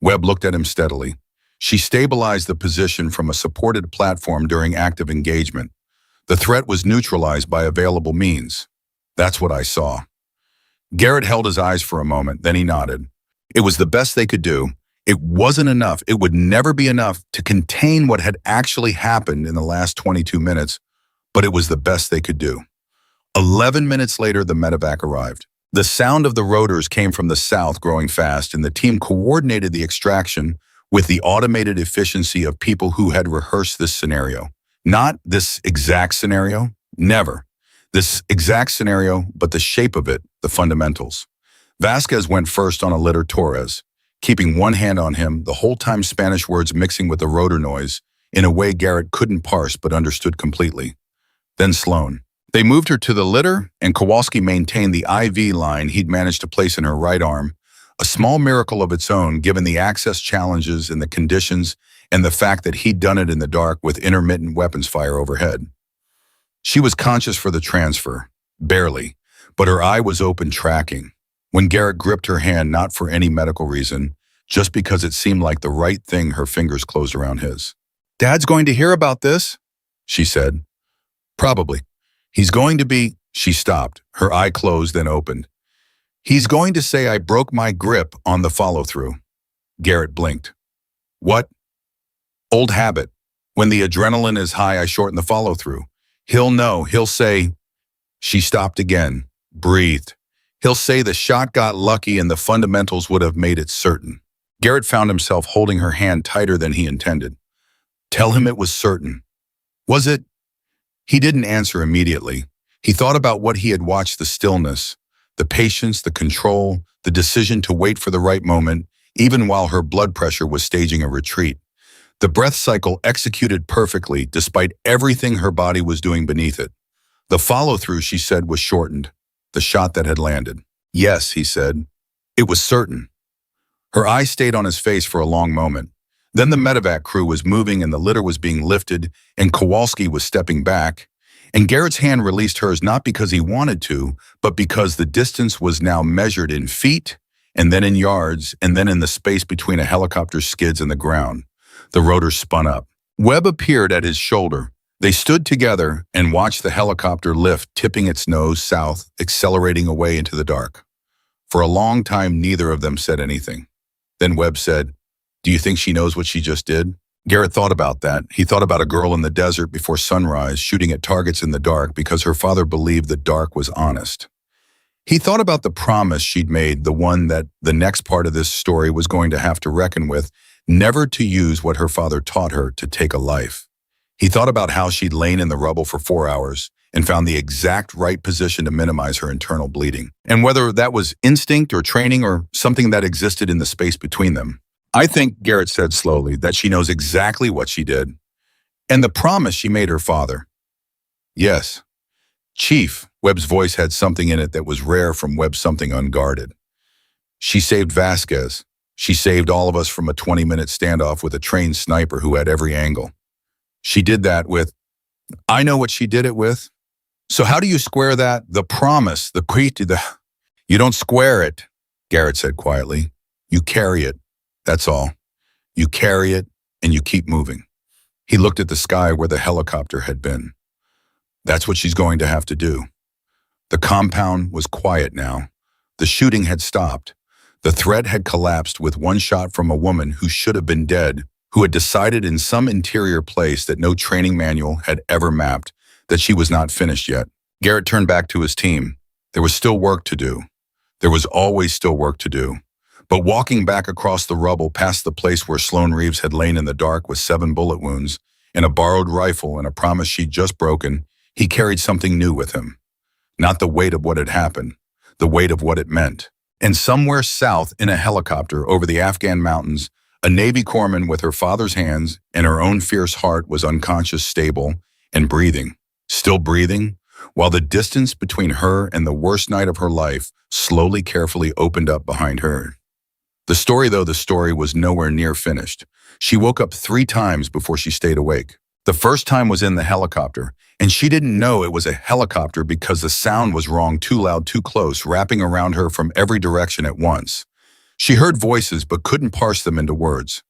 [SPEAKER 1] Webb looked at him steadily. She stabilized the position from a supported platform during active engagement. The threat was neutralized by available means. That's what I saw. Garrett held his eyes for a moment, then he nodded. It was the best they could do. It wasn't enough. It would never be enough to contain what had actually happened in the last 22 minutes, but it was the best they could do. 11 minutes later, the medevac arrived. The sound of the rotors came from the south, growing fast, and the team coordinated the extraction with the automated efficiency of people who had rehearsed this scenario. Not this exact scenario, never. This exact scenario, but the shape of it, the fundamentals. Vasquez went first on a litter Torres, keeping one hand on him, the whole time Spanish words mixing with the rotor noise, in a way Garrett couldn't parse but understood completely. Then Sloane. They moved her to the litter, and Kowalski maintained the IV line he'd managed to place in her right arm, a small miracle of its own given the access challenges and the conditions and the fact that he'd done it in the dark with intermittent weapons fire overhead. She was conscious for the transfer, barely, but her eye was open, tracking. When Garrett gripped her hand, not for any medical reason, just because it seemed like the right thing, her fingers closed around his. Dad's going to hear about this, she said. Probably. He's going to be... She stopped, her eye closed, then opened. He's going to say I broke my grip on the follow-through. Garrett blinked. What? Old habit. When the adrenaline is high, I shorten the follow-through. He'll know. He'll say... She stopped again, breathed. He'll say the shot got lucky and the fundamentals would have made it certain. Garrett found himself holding her hand tighter than he intended. Tell him it was certain. Was it? He didn't answer immediately. He thought about what he had watched, the stillness, the patience, the control, the decision to wait for the right moment, even while her blood pressure was staging a retreat. The breath cycle executed perfectly despite everything her body was doing beneath it. The follow-through, she said, was shortened. The shot that had landed. Yes, he said. It was certain. Her eyes stayed on his face for a long moment. Then the medevac crew was moving and the litter was being lifted and Kowalski was stepping back. And Garrett's hand released hers not because he wanted to, but because the distance was now measured in feet and then in yards and then in the space between a helicopter's skids and the ground. The rotor spun up. Webb appeared at his shoulder. They stood together and watched the helicopter lift, tipping its nose south, accelerating away into the dark. For a long time, neither of them said anything. Then Webb said, "Do you think she knows what she just did?" Garrett thought about that. He thought about a girl in the desert before sunrise shooting at targets in the dark because her father believed the dark was honest. He thought about the promise she'd made, the one that the next part of this story was going to have to reckon with, never to use what her father taught her to take a life. He thought about how she'd lain in the rubble for 4 hours and found the exact right position to minimize her internal bleeding, and whether that was instinct or training or something that existed in the space between them. "I think," Garrett said slowly, "that she knows exactly what she did and the promise she made her father." "Yes, Chief," Webb's voice had something in it that was rare from Webb, something unguarded. "She saved Vasquez. She saved all of us from a 20-minute standoff with a trained sniper who had every angle. She did that with—" "I know what she did it with. So how do you square that? The promise, You don't square it," Garrett said quietly. "You carry it. That's all. You carry it and you keep moving." He looked at the sky where the helicopter had been. "That's what she's going to have to do." The compound was quiet now. The shooting had stopped. The threat had collapsed with one shot from a woman who should have been dead, who had decided in some interior place that no training manual had ever mapped, that she was not finished yet. Garrett turned back to his team. There was still work to do. There was always still work to do. But walking back across the rubble past the place where Sloan Reeves had lain in the dark with 7 bullet wounds and a borrowed rifle and a promise she'd just broken, he carried something new with him. Not the weight of what had happened, the weight of what it meant. And somewhere south in a helicopter over the Afghan mountains, a Navy corpsman with her father's hands and her own fierce heart was unconscious, stable, and breathing. Still breathing, while the distance between her and the worst night of her life slowly, carefully opened up behind her. The story was nowhere near finished. She woke up 3 times before she stayed awake. The first time was in the helicopter, and she didn't know it was a helicopter because the sound was wrong, too loud, too close, wrapping around her from every direction at once. She heard voices but couldn't parse them into words.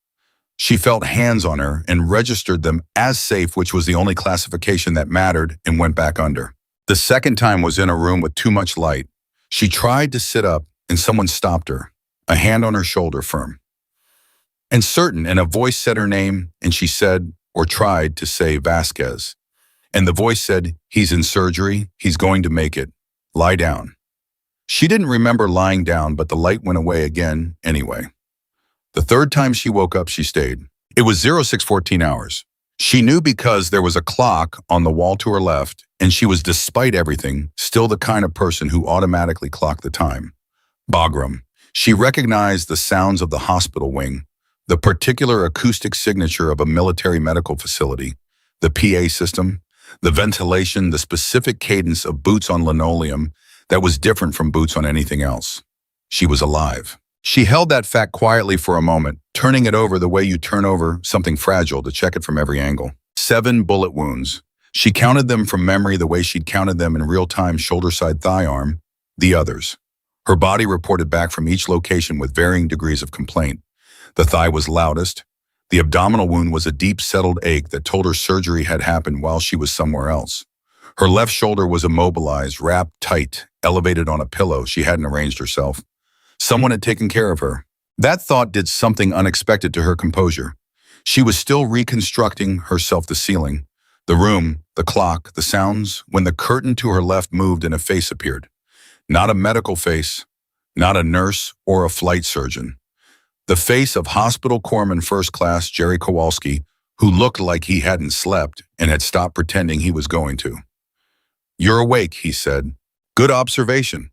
[SPEAKER 1] She felt hands on her and registered them as safe, which was the only classification that mattered, and went back under. The second time was in a room with too much light. She tried to sit up and someone stopped her, a hand on her shoulder, firm and certain, and a voice said her name, and she said, or tried to say, "Vasquez." And the voice said, "He's in surgery. He's going to make it. Lie down." She didn't remember lying down, but the light went away again anyway. The third time she woke up, she stayed. It was 0614 hours. She knew because there was a clock on the wall to her left, and she was, despite everything, still the kind of person who automatically clocked the time. Bagram. She recognized the sounds of the hospital wing, the particular acoustic signature of a military medical facility, the PA system, the ventilation, the specific cadence of boots on linoleum that was different from boots on anything else. She was alive. She held that fact quietly for a moment, turning it over the way you turn over something fragile to check it from every angle. 7 bullet wounds. She counted them from memory the way she'd counted them in real time, shoulder, side, thigh, arm, the others. Her body reported back from each location with varying degrees of complaint. The thigh was loudest. The abdominal wound was a deep, settled ache that told her surgery had happened while she was somewhere else. Her left shoulder was immobilized, wrapped tight, elevated on a pillow she hadn't arranged herself. Someone had taken care of her. That thought did something unexpected to her composure. She was still reconstructing herself, the ceiling, the room, the clock, the sounds, when the curtain to her left moved and a face appeared. Not a medical face, not a nurse or a flight surgeon. The face of Hospital Corpsman First Class Jerry Kowalski, who looked like he hadn't slept and had stopped pretending he was going to. "You're awake," he said. "Good observation."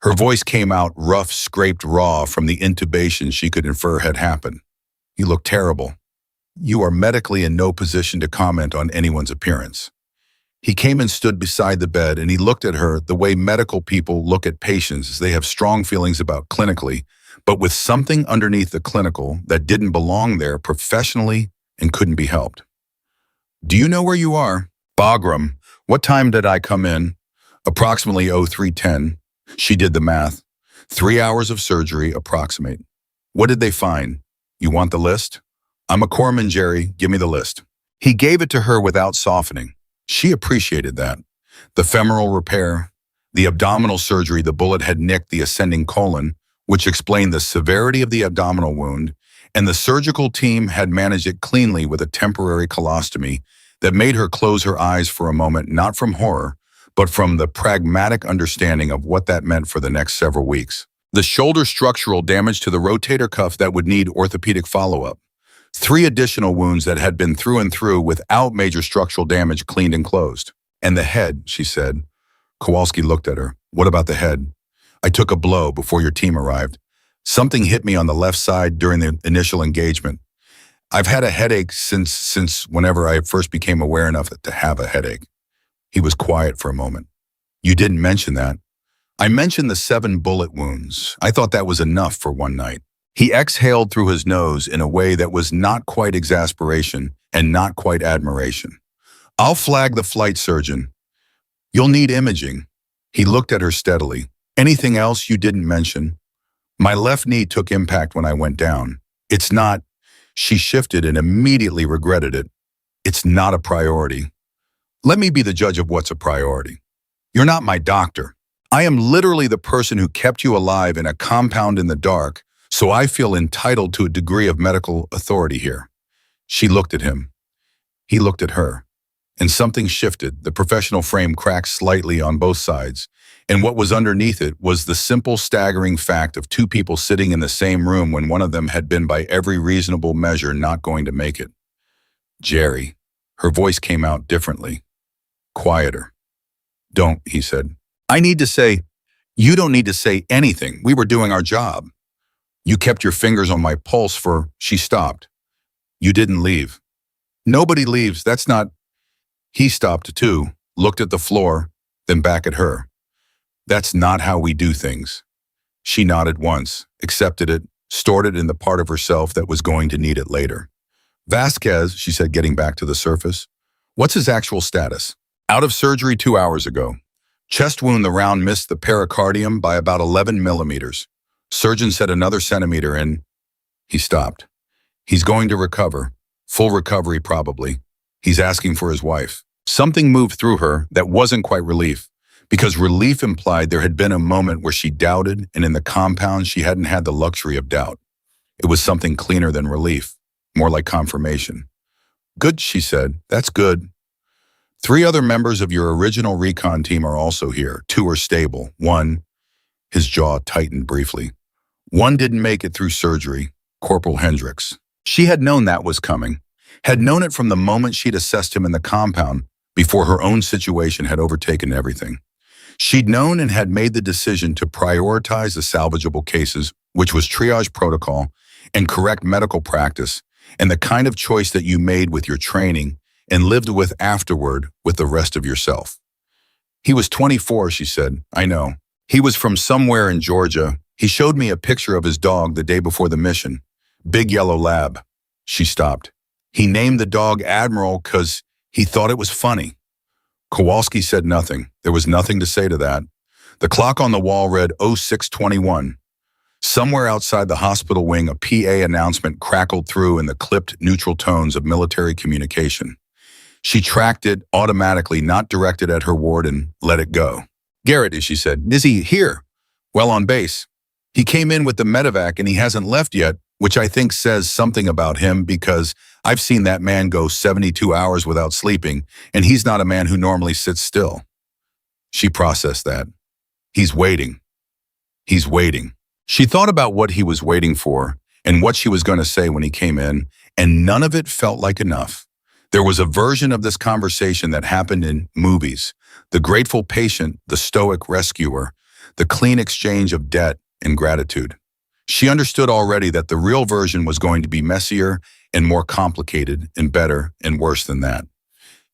[SPEAKER 1] Her voice came out rough, scraped raw from the intubation she could infer had happened. "You look terrible. You are medically in no position to comment on anyone's appearance." He came and stood beside the bed, and he looked at her the way medical people look at patients. They have strong feelings about clinically, but with something underneath the clinical that didn't belong there professionally and couldn't be helped. "Do you know where you are?" "Bagram. What time did I come in?" "Approximately 0310. She did the math. 3 hours of surgery, approximate. "What did they find?" "You want the list?" "I'm a corpsman, Jerry. Give me the list." He gave it to her without softening. She appreciated that. The femoral repair, The abdominal surgery, the bullet had nicked the ascending colon, which explained the severity of the abdominal wound, and the surgical team had managed it cleanly with a temporary colostomy that made her close her eyes for a moment, not from horror, but from the pragmatic understanding of what that meant for the next several weeks. The shoulder structural damage to the rotator cuff that would need orthopedic follow-up. 3 additional wounds that had been through and through without major structural damage cleaned and closed. And the head, she said. Kowalski looked at her. What about the head? I took a blow before your team arrived. Something hit me on the left side during the initial engagement. I've had a headache since whenever I first became aware enough to have a headache. He was quiet for a moment. You didn't mention that. I mentioned the 7 bullet wounds. I thought that was enough for one night. He exhaled through his nose in a way that was not quite exasperation and not quite admiration. I'll flag the flight surgeon. You'll need imaging. He looked at her steadily. Anything else you didn't mention? My left knee took impact when I went down. It's not. She shifted and immediately regretted it. It's not a priority. Let me be the judge of what's a priority. You're not my doctor. I am literally the person who kept you alive in a compound in the dark, so I feel entitled to a degree of medical authority here. She looked at him. He looked at her. And something shifted. The professional frame cracked slightly on both sides, and what was underneath it was the simple, staggering fact of 2 people sitting in the same room when one of them had been by every reasonable measure not going to make it. Jerry. Her voice came out differently. Quieter. Don't, he said. I need to say, you don't need to say anything. We were doing our job. You kept your fingers on my pulse for, she stopped. You didn't leave. Nobody leaves, that's not. He stopped too, looked at the floor, then back at her. That's not how we do things. She nodded once, accepted it, stored it in the part of herself that was going to need it later. Vasquez, she said, getting back to the surface. What's his actual status? Out of surgery 2 hours ago. Chest wound, the round missed the pericardium by about 11 millimeters. Surgeon said another centimeter in. He stopped. He's going to recover. Full recovery, probably. He's asking for his wife. Something moved through her that wasn't quite relief, because relief implied there had been a moment where she doubted, and in the compound she hadn't had the luxury of doubt. It was something cleaner than relief, more like confirmation. Good, she said. That's good. 3 other members of your original recon team are also here. 2 are stable. 1, his jaw tightened briefly. 1 didn't make it through surgery, Corporal Hendricks. She had known that was coming, had known it from the moment she'd assessed him in the compound before her own situation had overtaken everything. She'd known and had made the decision to prioritize the salvageable cases, which was triage protocol and correct medical practice, and the kind of choice that you made with your training and lived with afterward with the rest of yourself. He was 24, she said. I know. He was from somewhere in Georgia. He showed me a picture of his dog the day before the mission. Big yellow lab. She stopped. He named the dog Admiral because he thought it was funny. Kowalski said nothing. There was nothing to say to that. The clock on the wall read 0621. Somewhere outside the hospital wing, a PA announcement crackled through in the clipped neutral tones of military communication. She tracked it automatically, not directed at her ward, and let it go. Garrett, she said. Is he here? Well, on base. He came in with the medevac and he hasn't left yet, which I think says something about him because I've seen that man go 72 hours without sleeping, and he's not a man who normally sits still. She processed that. He's waiting. He's waiting. She thought about what he was waiting for and what she was going to say when he came in, and none of it felt like enough. There was a version of this conversation that happened in movies. The grateful patient, the stoic rescuer, the clean exchange of debt and gratitude. She understood already that the real version was going to be messier and more complicated and better and worse than that.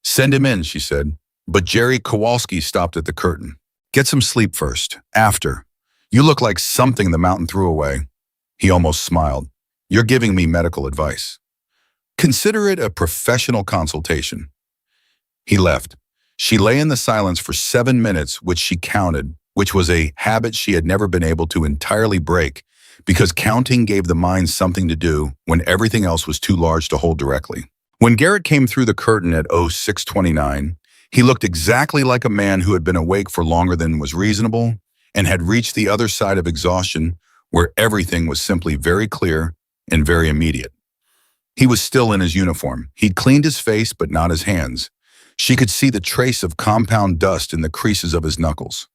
[SPEAKER 1] Send him in, she said. But Jerry Kowalski stopped at the curtain. Get some sleep first. After. You look like something the mountain threw away. He almost smiled. You're giving me medical advice. Consider it a professional consultation. He left. She lay in the silence for 7 minutes, which she counted, which was a habit she had never been able to entirely break, because counting gave the mind something to do when everything else was too large to hold directly. When Garrett came through the curtain at 0629, He looked exactly like a man who had been awake for longer than was reasonable and had reached the other side of exhaustion where everything was simply very clear and very immediate. He was still in his uniform. He'd cleaned his face, but not his hands. She could see the trace of compound dust in the creases of his knuckles.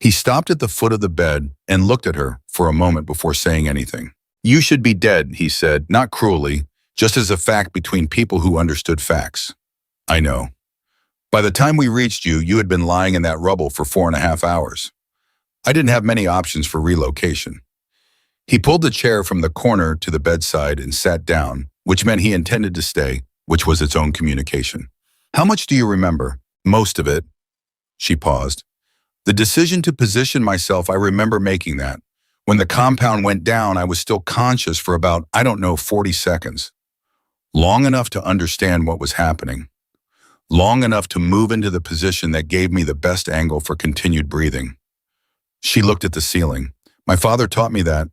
[SPEAKER 1] He stopped at the foot of the bed and looked at her for a moment before saying anything. "You should be dead," he said, not cruelly, just as a fact between people who understood facts. "I know. By the time we reached you, you had been lying in that rubble for 4.5 hours. I didn't have many options for relocation." He pulled the chair from the corner to the bedside and sat down, which meant he intended to stay, which was its own communication. "How much do you remember?" "Most of it." She paused. "The decision to position myself, I remember making that. When the compound went down, I was still conscious for about, 40 seconds. Long enough to understand what was happening. Long enough to move into the position that gave me the best angle for continued breathing." She looked at the ceiling. "My father taught me that.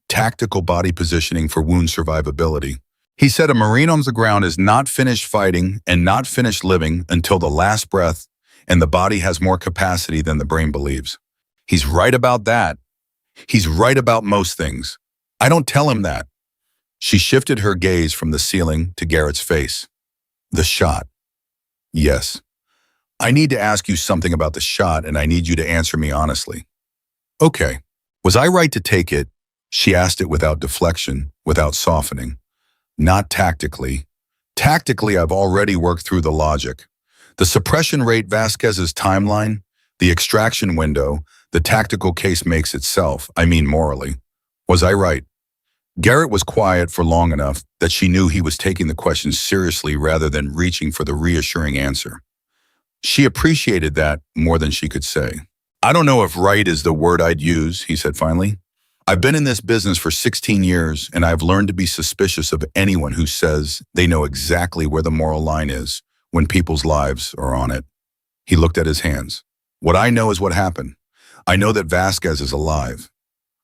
[SPEAKER 1] Tactical body positioning for wound survivability. He said a Marine on the ground is not finished fighting and not finished living until the last breath, and the body has more capacity than the brain believes. He's right about that. He's right about most things. I don't tell him that." She shifted her gaze from the ceiling to Garrett's face. "The shot." "Yes. I need to ask you something about the shot, and I need you to answer me honestly." "Okay. Was I right to take it?" She asked it without deflection, without softening. "Not tactically. Tactically, I've already worked through the logic. The suppression rate, Vasquez's timeline, the extraction window, the tactical case makes itself, I mean morally. Was I right?" Garrett was quiet for long enough that she knew he was taking the question seriously rather than reaching for the reassuring answer. She appreciated that more than she could say. "I don't know if right is the word I'd use," he said finally. "I've been in this business for 16 years, and I've learned to be suspicious of anyone who says they know exactly where the moral line is when people's lives are on it." He looked at his hands. "What I know is what happened. I know that Vasquez is alive.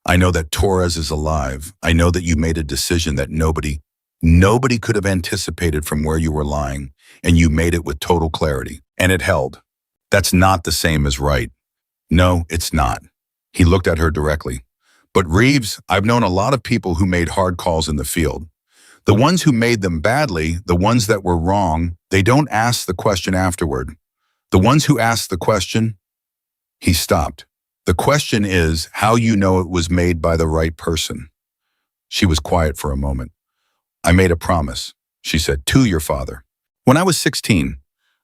[SPEAKER 1] I know that Torres is alive. I know that you made a decision that nobody could have anticipated from where you were lying, and you made it with total clarity, and it held. That's not the same as right." "No, it's not." He looked at her directly. "But Reeves, I've known a lot of people who made hard calls in the field. The ones who made them badly, the ones that were wrong, they don't ask the question afterward. The ones who ask the question..." He stopped. "The question is how you know it was made by the right person." She was quiet for a moment. "I made a promise," she said, "to your father. When I was 16,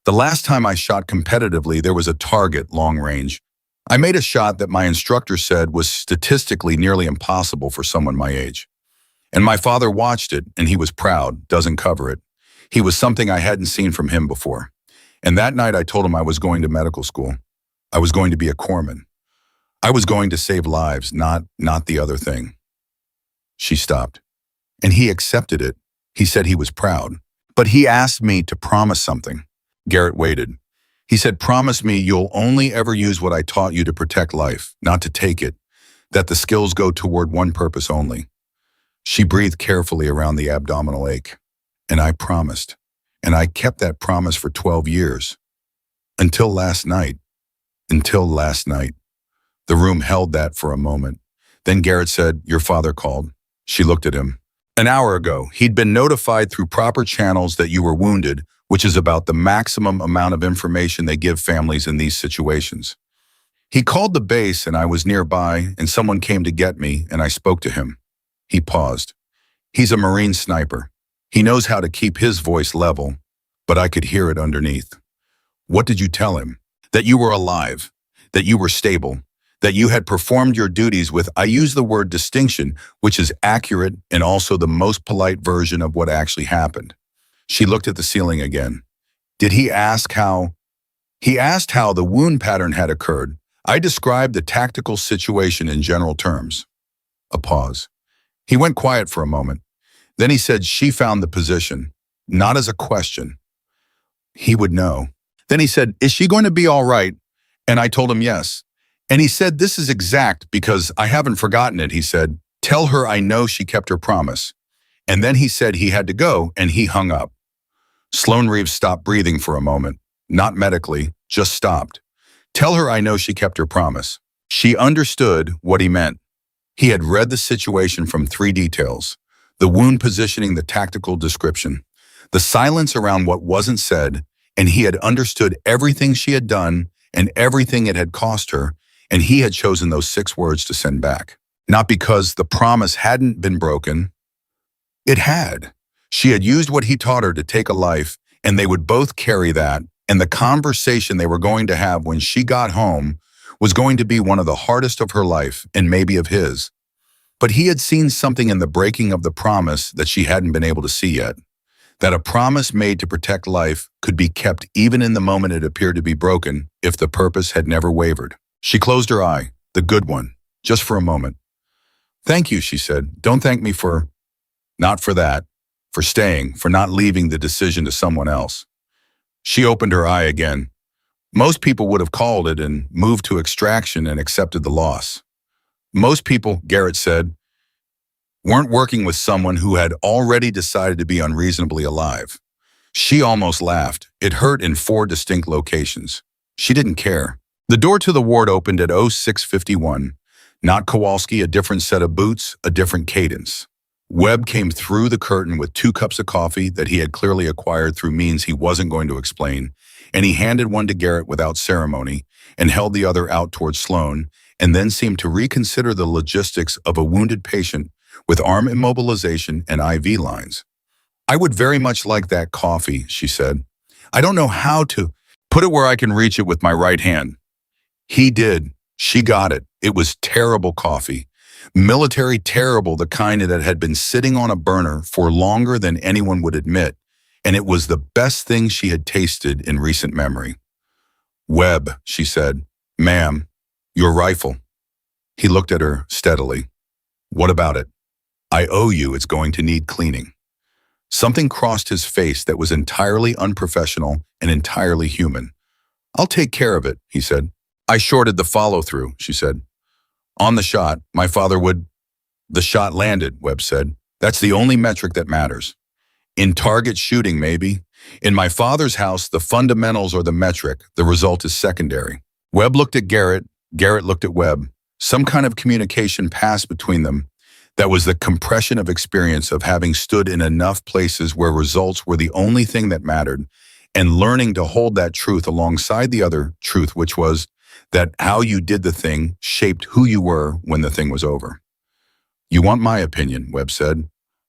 [SPEAKER 1] the last time I shot competitively, there was a target long range. I made a shot that my instructor said was statistically nearly impossible for someone my age. And my father watched it, and he was proud, doesn't cover it. He was something I hadn't seen from him before. And that night I told him I was going to medical school. I was going to be a corpsman. I was going to save lives, not the other thing." She stopped. "And he accepted it. He said he was proud. But he asked me to promise something." Garrett waited. "He said, promise me you'll only ever use what I taught you to protect life, not to take it, that the skills go toward one purpose only." She breathed carefully around the abdominal ache. "And I promised. And I kept that promise for 12 years. Until last night. Until last night." The room held that for a moment. Then Garrett said, "Your father called." She looked at him. "An hour ago, he'd been notified through proper channels that you were wounded, which is about the maximum amount of information they give families in these situations. He called the base and I was nearby and someone came to get me and I spoke to him." He paused. "He's a Marine sniper. He knows how to keep his voice level, but I could hear it underneath." "What did you tell him?" "That you were alive, that you were stable, that you had performed your duties with, I use the word distinction, which is accurate and also the most polite version of what actually happened." She looked at the ceiling again. "Did he ask how?" "He asked how the wound pattern had occurred. I described the tactical situation in general terms." A pause. He went quiet for a moment. Then he said she found the position, not as a question. He would know. Then he said, "Is she going to be all right?" And I told him yes. And he said, "This is exact because I haven't forgotten it." He said, "Tell her I know she kept her promise." And then he said he had to go and he hung up. Sloan Reeves stopped breathing for a moment. Not medically, just stopped. Tell her I know she kept her promise. She understood what he meant. He had read the situation from three details: the wound positioning, the tactical description, the silence around what wasn't said, and he had understood everything she had done and everything it had cost her, and he had chosen those 6 words to send back. Not because the promise hadn't been broken. It had. She had used what he taught her to take a life, and they would both carry that, and the conversation they were going to have when she got home was going to be one of the hardest of her life and maybe of his. But he had seen something in the breaking of the promise that she hadn't been able to see yet. That a promise made to protect life could be kept even in the moment it appeared to be broken if the purpose had never wavered. She closed her eye, the good one, just for a moment. Thank you, she said. Don't thank me for... Not for that. For staying, for not leaving the decision to someone else. She opened her eye again. Most people would have called it and moved to extraction and accepted the loss. Most people, Garrett said, weren't working with someone who had already decided to be unreasonably alive. She almost laughed. It hurt in 4 distinct locations. She didn't care. The door to the ward opened at 06:51. Not Kowalski, a different set of boots, a different cadence. Webb came through the curtain with 2 cups of coffee that he had clearly acquired through means he wasn't going to explain, and he handed one to Garrett without ceremony and held the other out towards Sloan, and then seemed to reconsider the logistics of a wounded patient with arm immobilization and IV lines. I would very much like that coffee, she said. I don't know how to put it where I can reach it with my right hand. He did. She got it. It was terrible coffee. Military terrible, the kind that had been sitting on a burner for longer than anyone would admit, and it was the best thing she had tasted in recent memory. Webb, she said. Ma'am, your rifle. He looked at her steadily. What about it? I owe you, it's going to need cleaning. Something crossed his face that was entirely unprofessional and entirely human. I'll take care of it, he said. I shorted the follow-through, she said. On the shot, my father would... The shot landed, Webb said. That's the only metric that matters. In target shooting, maybe. In my father's house, the fundamentals are the metric. The result is secondary. Webb looked at Garrett. Garrett looked at Webb. Some kind of communication passed between them. That was the compression of experience of having stood in enough places where results were the only thing that mattered, and learning to hold that truth alongside the other truth, which was that how you did the thing shaped who you were when the thing was over. You want my opinion, Webb said.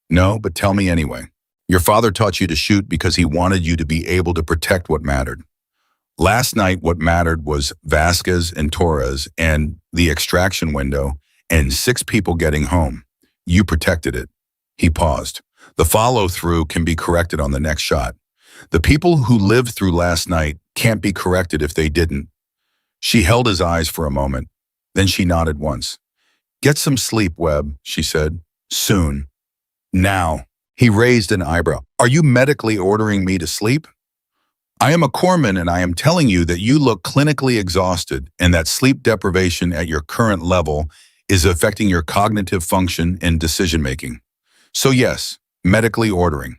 [SPEAKER 1] No, but tell me anyway. Your father taught you to shoot because he wanted you to be able to protect what mattered. Last night, what mattered was Vasquez and Torres and the extraction window and 6 people getting home. You protected it. He paused. The follow-through can be corrected on the next shot. The people who lived through last night can't be corrected if they didn't. She held his eyes for a moment. Then she nodded once. Get some sleep, Webb, she said. Soon. Now. He raised an eyebrow. Are you medically ordering me to sleep? I am a corpsman, and I am telling you that you look clinically exhausted and that sleep deprivation at your current level is affecting your cognitive function and decision-making. So yes, medically ordering.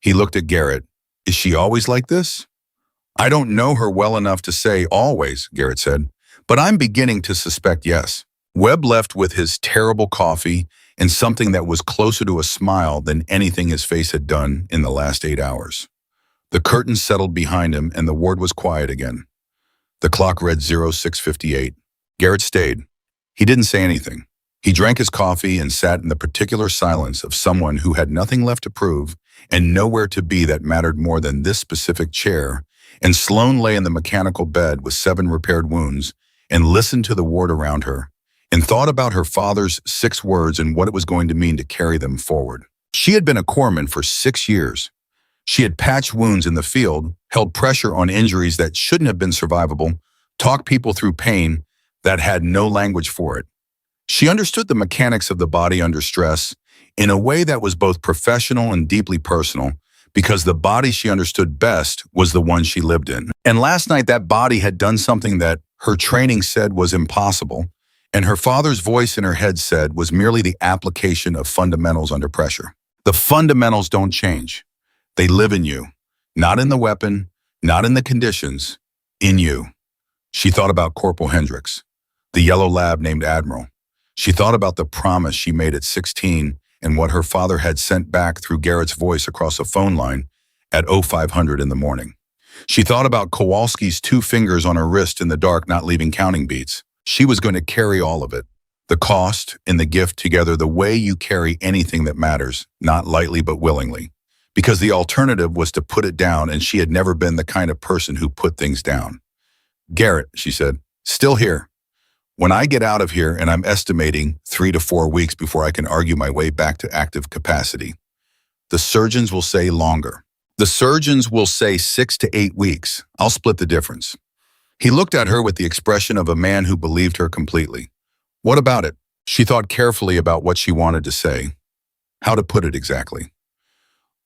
[SPEAKER 1] He looked at Garrett. Is she always like this? I don't know her well enough to say always, Garrett said, but I'm beginning to suspect yes. Webb left with his terrible coffee and something that was closer to a smile than anything his face had done in the last 8 hours. The curtain settled behind him and the ward was quiet again. The clock read 06:58. Garrett stayed. He didn't say anything. He drank his coffee and sat in the particular silence of someone who had nothing left to prove and nowhere to be that mattered more than this specific chair, and Sloan lay in the mechanical bed with 7 repaired wounds and listened to the ward around her and thought about her father's 6 words and what it was going to mean to carry them forward. She had been a corpsman for 6 years. She had patched wounds in the field, held pressure on injuries that shouldn't have been survivable, talked people through pain that had no language for it. She understood the mechanics of the body under stress in a way that was both professional and deeply personal, because the body she understood best was the one she lived in. And last night, that body had done something that her training said was impossible, and her father's voice in her head said was merely the application of fundamentals under pressure. The fundamentals don't change. They live in you, not in the weapon, Not in the conditions, in you. She thought about Corporal Hendricks, the yellow lab named Admiral. She thought about the promise she made at 16 and what her father had sent back through Garrett's voice across a phone line at 0500 in the morning. She thought about Kowalski's 2 fingers on her wrist in the dark, not leaving counting beats. She was going to carry all of it. The cost and the gift together, the way you carry anything that matters, not lightly but willingly. Because the alternative was to put it down, and she had never been the kind of person who put things down. Garrett, she said, still here. When I get out of here, and I'm estimating 3 to 4 weeks before I can argue my way back to active capacity, the surgeons will say longer. The surgeons will say 6 to 8 weeks. I'll split the difference. He looked at her with the expression of a man who believed her completely. What about it? She thought carefully about what she wanted to say. How to put it exactly.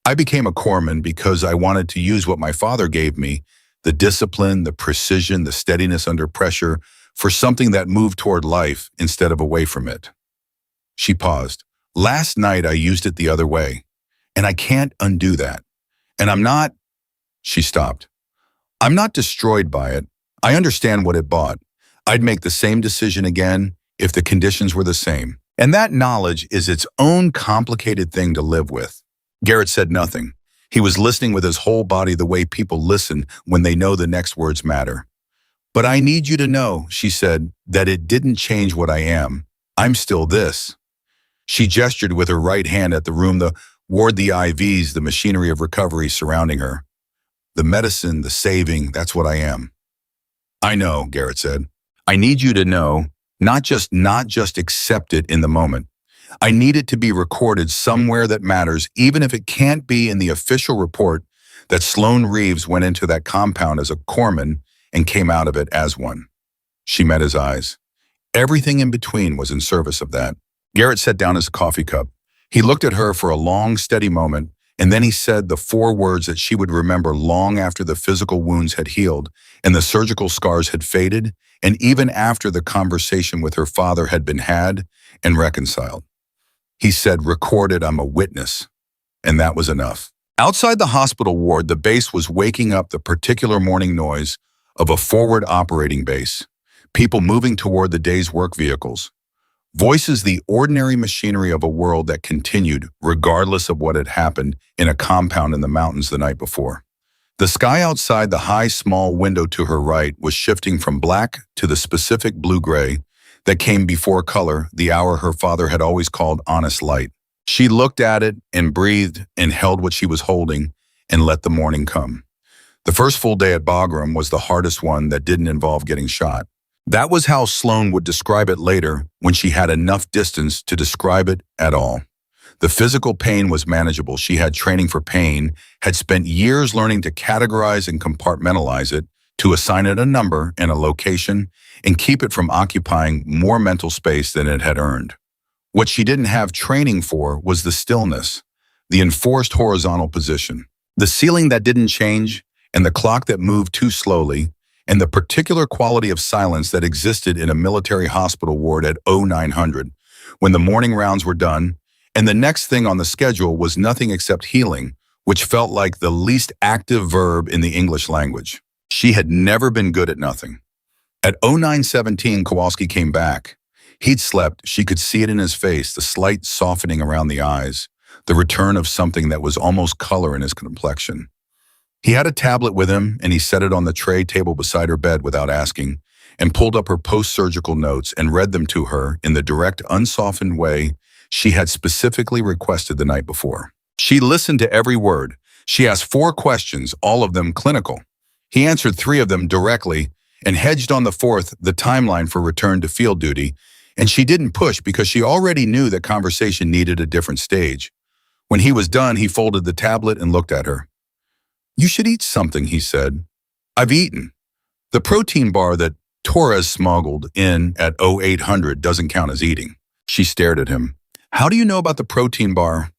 [SPEAKER 1] I became a corpsman because I wanted to use what my father gave me, the discipline, the precision, the steadiness under pressure, for something that moved toward life instead of away from it. She paused. Last night I used it the other way, and I can't undo that. And I'm not, she stopped. I'm not destroyed by it. I understand what it bought. I'd make the same decision again if the conditions were the same. And that knowledge is its own complicated thing to live with. Garrett said nothing. He was listening with his whole body the way people listen when they know the next words matter. But I need you to know, she said, that it didn't change what I am. I'm still this. She gestured with her right hand at the room, the ward, the IVs, the machinery of recovery surrounding her. The medicine, the saving, that's what I am. I know, Garrett said. I need you to know, not just accept it in the moment. I need it to be recorded somewhere that matters, even if it can't be in the official report that Sloan Reeves went into that compound as a corpsman and came out of it as one. She met his eyes. Everything in between was in service of that. Garrett set down his coffee cup. He looked at her for a long, steady moment, and then he said the 4 words that she would remember long after the physical wounds had healed and the surgical scars had faded, and even after the conversation with her father had been had and reconciled. He said, recorded, I'm a witness. And that was enough. Outside the hospital ward, the base was waking up the particular morning noise of a forward operating base, people moving toward the day's work vehicles. Voices the ordinary machinery of a world that continued, regardless of what had happened in a compound in the mountains the night before. The sky outside the high, small window to her right was shifting from black to the specific blue-gray that came before color, the hour her father had always called honest light. She looked at it and breathed and held what she was holding and let the morning come. The first full day at Bagram was the hardest one that didn't involve getting shot. That was how Sloan would describe it later when she had enough distance to describe it at all. The physical pain was manageable. She had training for pain, had spent years learning to categorize and compartmentalize it, to assign it a number and a location, and keep it from occupying more mental space than it had earned. What she didn't have training for was the stillness, the enforced horizontal position, the ceiling that didn't change, and the clock that moved too slowly, and the particular quality of silence that existed in a military hospital ward at 0900 when the morning rounds were done, and the next thing on the schedule was nothing except healing, which felt like the least active verb in the English language. She had never been good at nothing. At 0917, Kowalski came back. He'd slept. She could see it in his face, the slight softening around the eyes, the return of something that was almost color in his complexion. He had a tablet with him, and he set it on the tray table beside her bed without asking, and pulled up her post-surgical notes and read them to her in the direct, unsoftened way she had specifically requested the night before. She listened to every word. She asked 4 questions, all of them clinical. He answered 3 of them directly and hedged on the 4th, the timeline for return to field duty, and she didn't push because she already knew that conversation needed a different stage. When he was done, he folded the tablet and looked at her. You should eat something, he said. I've eaten. The protein bar that Torres smuggled in at 0800 doesn't count as eating. She stared at him. How do you know about the protein bar?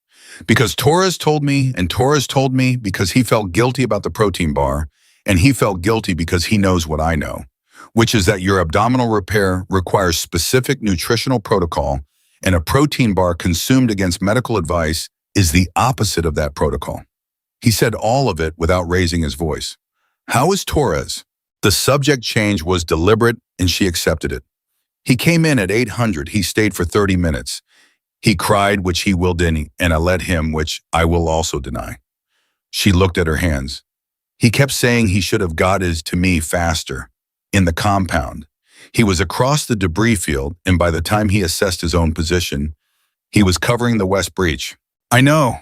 [SPEAKER 1] Because Torres told me, and Torres told me because he felt guilty about the protein bar, and he felt guilty because he knows what I know, which is that your abdominal repair requires specific nutritional protocol, and a protein bar consumed against medical advice is the opposite of that protocol. He said all of it without raising his voice. How is Torres? The subject change was deliberate and she accepted it. He came in at 800. He stayed for 30 minutes. He cried, which he will deny, and I let him, which I will also deny. She looked at her hands. He kept saying he should have got his to me faster. In the compound. He was across the debris field, and by the time he assessed his own position, he was covering the west breach. I know.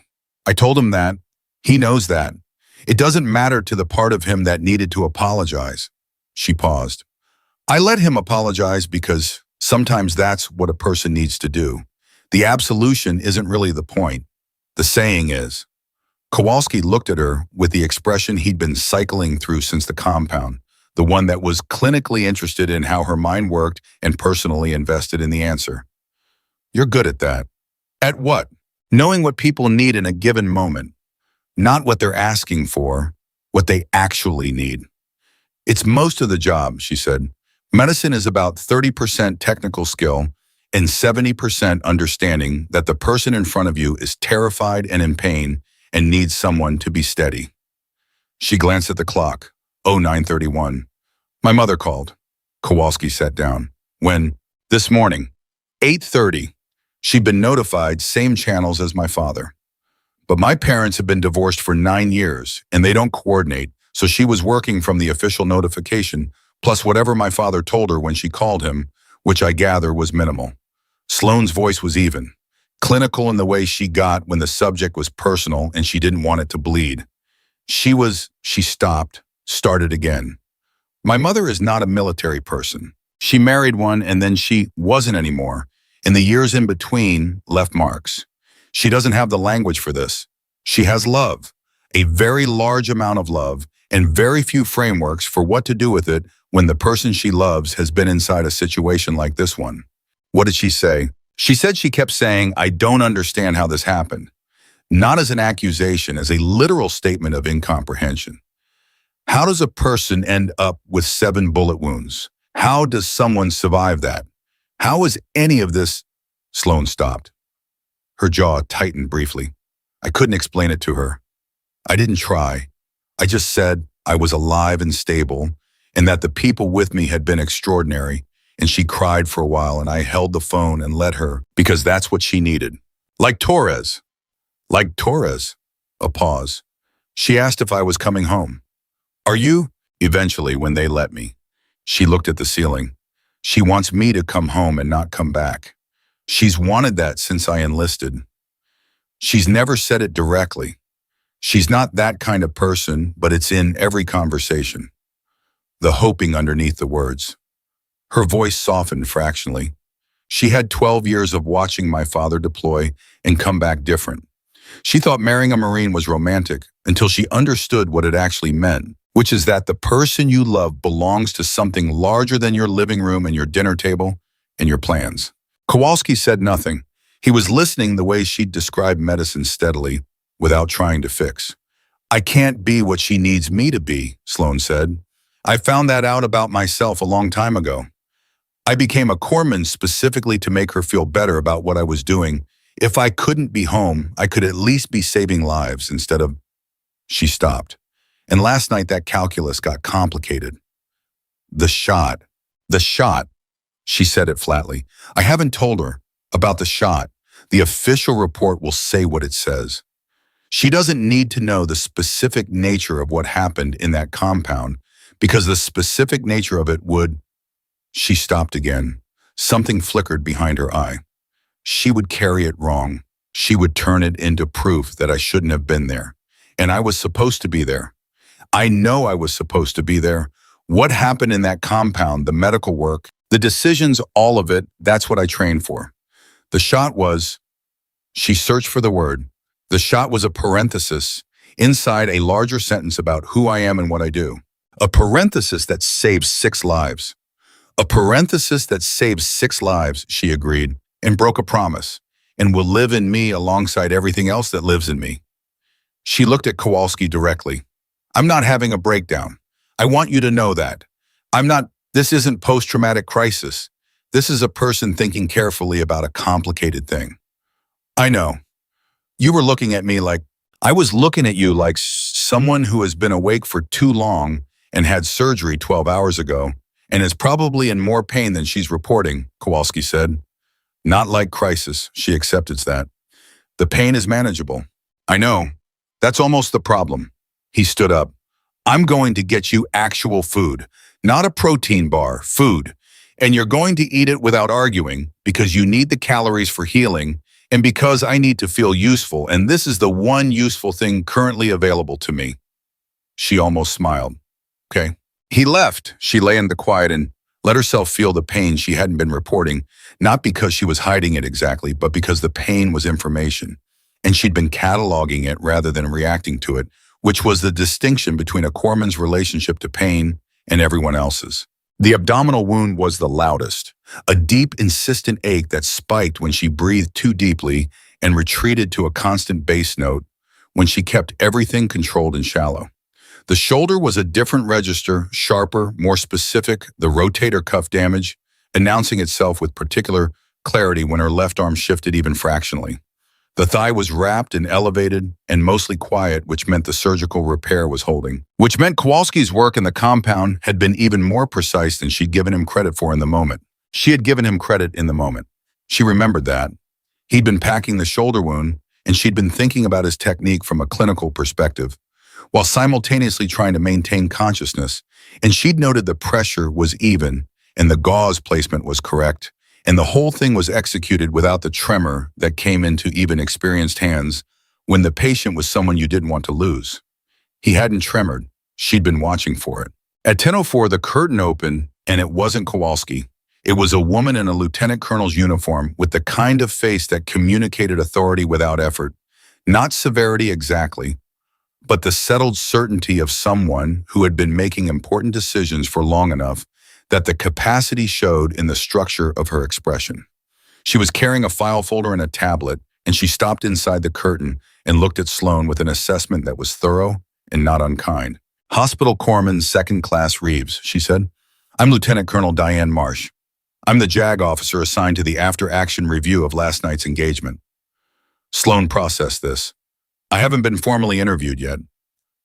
[SPEAKER 1] I told him that. He knows that. It doesn't matter to the part of him that needed to apologize. She paused. I let him apologize because sometimes that's what a person needs to do. The absolution isn't really the point. The saying is. Kowalski looked at her with the expression he'd been cycling through since the compound, the one that was clinically interested in how her mind worked and personally invested in the answer. You're good at that. At what? Knowing what people need in a given moment. Not what they're asking for, what they actually need. It's most of the job, she said. Medicine is about 30% technical skill and 70% understanding that the person in front of you is terrified and in pain and needs someone to be steady. She glanced at the clock. 09:31. My mother called. Kowalski sat down. When? This morning. 8:30. She'd been notified, same channels as my father. But my parents have been divorced for 9 years, and they don't coordinate, so she was working from the official notification, plus whatever my father told her when she called him, which I gather was minimal. Sloane's voice was even, clinical in the way she got when the subject was personal and she didn't want it to bleed. She stopped, started again. My mother is not a military person. She married one and then she wasn't anymore, and the years in between left marks. She doesn't have the language for this. She has love, a very large amount of love, and very few frameworks for what to do with it when the person she loves has been inside a situation like this one. What did she say? She said she kept saying, I don't understand how this happened. Not as an accusation, as a literal statement of incomprehension. How does a person end up with 7 bullet wounds? How does someone survive that? How is any of this? Sloane stopped. Her jaw tightened briefly. I couldn't explain it to her. I didn't try. I just said I was alive and stable, and that the people with me had been extraordinary, and she cried for a while, and I held the phone and let her, because that's what she needed. Like Torres. Like Torres? A pause. She asked if I was coming home. Are you? Eventually, when they let me. She looked at the ceiling. She wants me to come home and not come back. She's wanted that since I enlisted. She's never said it directly. She's not that kind of person, but it's in every conversation. The hoping underneath the words. Her voice softened fractionally. She had 12 years of watching my father deploy and come back different. She thought marrying a Marine was romantic until she understood what it actually meant, which is that the person you love belongs to something larger than your living room and your dinner table and your plans. Kowalski said nothing. He was listening the way she'd described medicine steadily, without trying to fix. I can't be what she needs me to be, Sloane said. I found that out about myself a long time ago. I became a corpsman specifically to make her feel better about what I was doing. If I couldn't be home, I could at least be saving lives instead of... She stopped. And last night that calculus got complicated. The shot, she said it flatly. I haven't told her about the shot. The official report will say what it says. She doesn't need to know the specific nature of what happened in that compound, because the specific nature of it would... She stopped again. Something flickered behind her eye. She would carry it wrong. She would turn it into proof that I shouldn't have been there. And I was supposed to be there. I know I was supposed to be there. What happened in that compound, the medical work, the decisions, all of it, that's what I trained for. The shot was... She searched for the word. The shot was a parenthesis inside a larger sentence about who I am and what I do. A parenthesis that saves 6 lives. A parenthesis that saves 6 lives, she agreed, and broke a promise, and will live in me alongside everything else that lives in me. She looked at Kowalski directly. I'm not having a breakdown. I want you to know that. This isn't post-traumatic crisis. This is a person thinking carefully about a complicated thing. I know. You were looking at me like, I was looking at you like someone who has been awake for too long and had surgery 12 hours ago and is probably in more pain than she's reporting, Kowalski said. Not like crisis, she accepts that. The pain is manageable. I know. That's almost the problem. He stood up. I'm going to get you actual food, not a protein bar, food. And you're going to eat it without arguing because you need the calories for healing and because I need to feel useful, and this is the one useful thing currently available to me. She almost smiled. Okay. He left. She lay in the quiet and let herself feel the pain she hadn't been reporting, not because she was hiding it exactly, but because the pain was information, and she'd been cataloging it rather than reacting to it, which was the distinction between a corpsman's relationship to pain and everyone else's. The abdominal wound was the loudest, a deep, insistent ache that spiked when she breathed too deeply and retreated to a constant bass note when she kept everything controlled and shallow. The shoulder was a different register, sharper, more specific, the rotator cuff damage, announcing itself with particular clarity when her left arm shifted even fractionally. The thigh was wrapped and elevated and mostly quiet, which meant the surgical repair was holding. Which meant Kowalski's work in the compound had been even more precise than she'd given him credit for in the moment. She had given him credit in the moment. She remembered that. He'd been packing the shoulder wound, and she'd been thinking about his technique from a clinical perspective, while simultaneously trying to maintain consciousness, and she'd noted the pressure was even and the gauze placement was correct, and the whole thing was executed without the tremor that came into even experienced hands when the patient was someone you didn't want to lose. He hadn't tremored. She'd been watching for it. At 10:04, the curtain opened, and it wasn't Kowalski. It was a woman in a lieutenant colonel's uniform with the kind of face that communicated authority without effort. Not severity exactly, but the settled certainty of someone who had been making important decisions for long enough that the capacity showed in the structure of her expression. She was carrying a file folder and a tablet, and she stopped inside the curtain and looked at Sloan with an assessment that was thorough and not unkind. Hospital Corpsman, 2nd Class Reeves, she said. I'm Lieutenant Colonel Diane Marsh. I'm the JAG officer assigned to the after-action review of last night's engagement. Sloan processed this. I haven't been formally interviewed yet.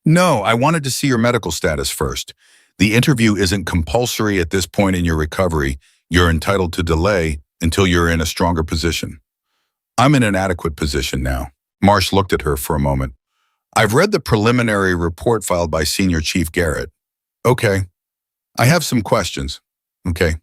[SPEAKER 1] No, I wanted to see your medical status first. The interview isn't compulsory at this point in your recovery. You're entitled to delay until you're in a stronger position. I'm in an adequate position now. Marsh looked at her for a moment. I've read the preliminary report filed by Senior Chief Garrett. Okay. I have some questions. Okay.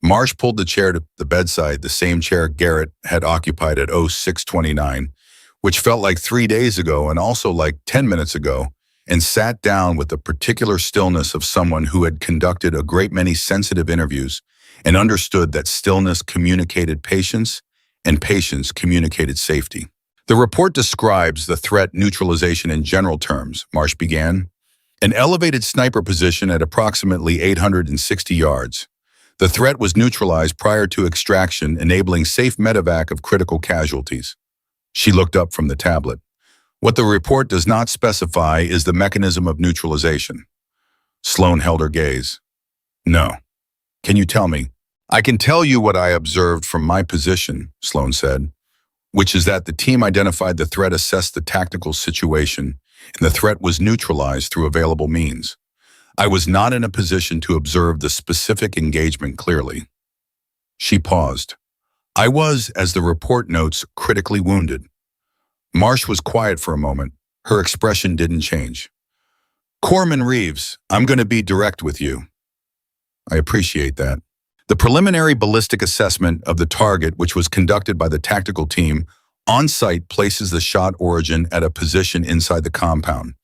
[SPEAKER 1] Marsh pulled the chair to the bedside, the same chair Garrett had occupied at 0629, which felt like 3 days ago and also like 10 minutes ago, and sat down with the particular stillness of someone who had conducted a great many sensitive interviews and understood that stillness communicated patience and patience communicated safety. The report describes the threat neutralization in general terms, Marsh began. An elevated sniper position at approximately 860 yards. The threat was neutralized prior to extraction, enabling safe medevac of critical casualties. She looked up from the tablet. What the report does not specify is the mechanism of neutralization. Sloan held her gaze. No. Can you tell me? I can tell you what I observed from my position, Sloan said, which is that the team identified the threat, assessed the tactical situation, and the threat was neutralized through available means. I was not in a position to observe the specific engagement clearly. She paused. I was, as the report notes, critically wounded. Marsh was quiet for a moment. Her expression didn't change. Corpsman Reeves, I'm going to be direct with you. I appreciate that. The preliminary ballistic assessment of the target, which was conducted by the tactical team, on site places the shot origin at a position inside the compound,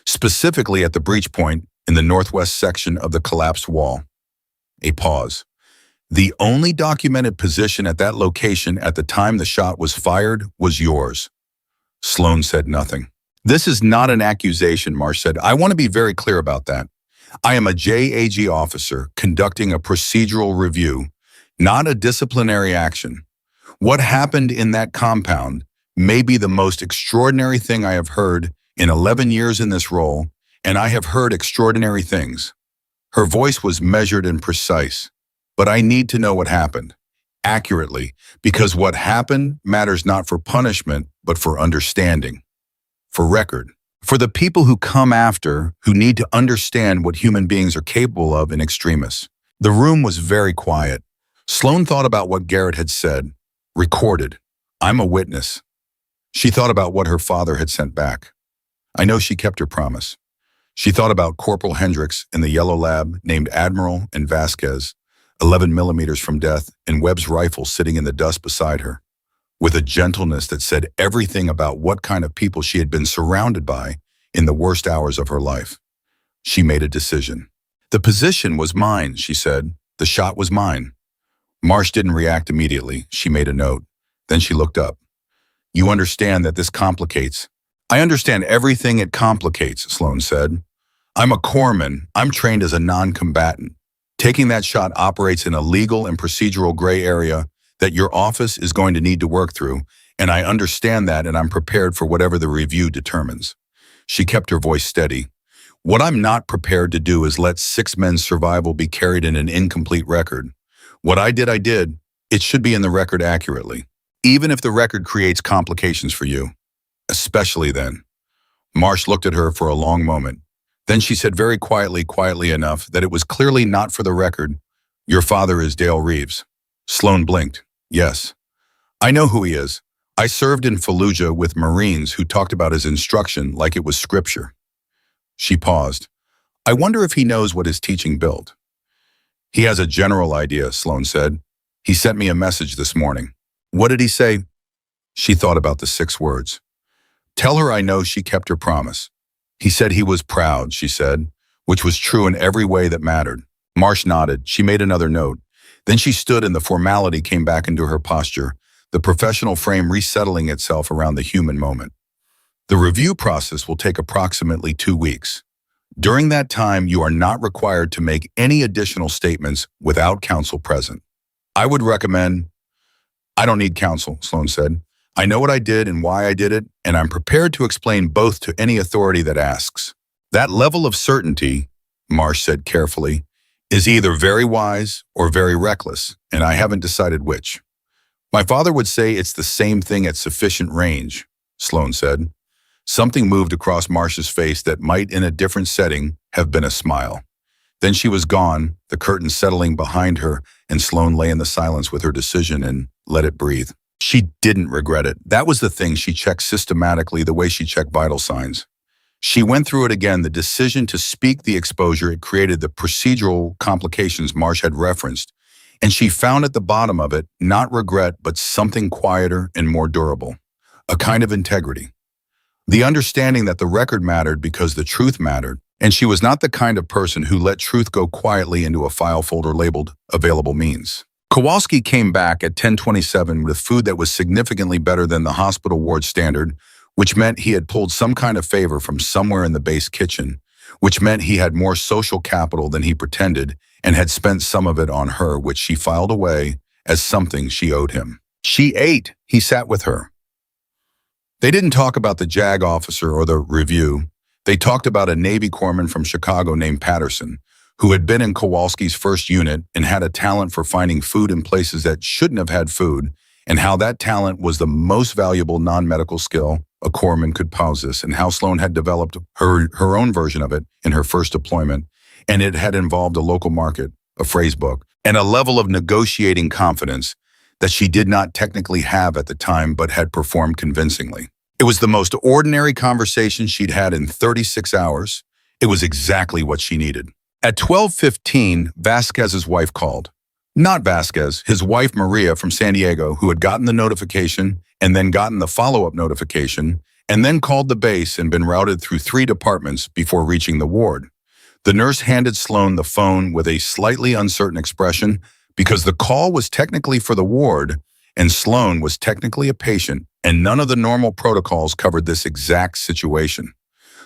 [SPEAKER 1] specifically at the breach point in the northwest section of the collapsed wall. A pause. The only documented position at that location at the time the shot was fired was yours. Sloan said nothing. This is not an accusation, Marsh said. I want to be very clear about that. I am a JAG officer conducting a procedural review, not a disciplinary action. What happened in that compound may be the most extraordinary thing I have heard in 11 years in this role, and I have heard extraordinary things. Her voice was measured and precise, but I need to know what happened, accurately, because what happened matters not for punishment, but for understanding, for record. For the people who come after, who need to understand what human beings are capable of in extremis. The room was very quiet. Sloan thought about what Garrett had said. Recorded. I'm a witness. She thought about what her father had sent back. I know she kept her promise. She thought about Corporal Hendricks in the yellow lab named Admiral and Vasquez, 11 millimeters from death, and Webb's rifle sitting in the dust beside her, with a gentleness that said everything about what kind of people she had been surrounded by in the worst hours of her life. She made a decision. The position was mine, she said. The shot was mine. Marsh didn't react immediately. She made a note. Then she looked up. You understand that this complicates. I understand everything it complicates, Sloan said. I'm a corpsman. I'm trained as a non-combatant. Taking that shot operates in a legal and procedural gray area that your office is going to need to work through, and I understand that, and I'm prepared for whatever the review determines. She kept her voice steady. What I'm not prepared to do is let 6 men's survival be carried in an incomplete record. What I did, it should be in the record accurately, even if the record creates complications for you. Especially then. Marsh looked at her for a long moment. Then she said very quietly enough that it was clearly not for the record. Your father is Dale Reeves. Sloan blinked. Yes. I know who he is. I served in Fallujah with Marines who talked about his instruction like it was scripture. She paused. I wonder if he knows what his teaching built. He has a general idea, Sloan said. He sent me a message this morning. What did he say? She thought about the 6 words. Tell her I know she kept her promise. He said he was proud, she said, which was true in every way that mattered. Marsh nodded. She made another note. Then she stood and the formality came back into her posture, the professional frame resettling itself around the human moment. The review process will take approximately 2 weeks. During that time, you are not required to make any additional statements without counsel present. I would recommend... I don't need counsel, Sloan said. I know what I did and why I did it, and I'm prepared to explain both to any authority that asks. That level of certainty, Marsh said carefully, is either very wise or very reckless, and I haven't decided which. My father would say it's the same thing at sufficient range, Sloan said. Something moved across Marsh's face that might, in a different setting, have been a smile. Then she was gone, the curtain settling behind her, and Sloan lay in the silence with her decision and let it breathe. She didn't regret it. That was the thing she checked systematically the way she checked vital signs. She went through it again, the decision to speak the exposure it created, the procedural complications Marsh had referenced, and she found at the bottom of it not regret but something quieter and more durable, a kind of integrity. The understanding that the record mattered because the truth mattered, and she was not the kind of person who let truth go quietly into a file folder labeled Available Means. Kowalski came back at 10:27 with food that was significantly better than the hospital ward standard, which meant he had pulled some kind of favor from somewhere in the base kitchen, which meant he had more social capital than he pretended and had spent some of it on her, which she filed away as something she owed him. She ate. He sat with her. They didn't talk about the JAG officer or the review. They talked about a Navy corpsman from Chicago named Patterson, who had been in Kowalski's first unit and had a talent for finding food in places that shouldn't have had food, and how that talent was the most valuable non-medical skill a corpsman could possess, and how Sloan had developed her own version of it in her first deployment, and it had involved a local market, a phrase book, and a level of negotiating confidence that she did not technically have at the time but had performed convincingly. It was the most ordinary conversation she'd had in 36 hours. It was exactly what she needed. At 12:15, Vasquez's wife called. Not Vasquez, his wife Maria from San Diego, who had gotten the notification and then gotten the follow-up notification and then called the base and been routed through 3 departments before reaching the ward. The nurse handed Sloan the phone with a slightly uncertain expression because the call was technically for the ward and Sloan was technically a patient, and none of the normal protocols covered this exact situation.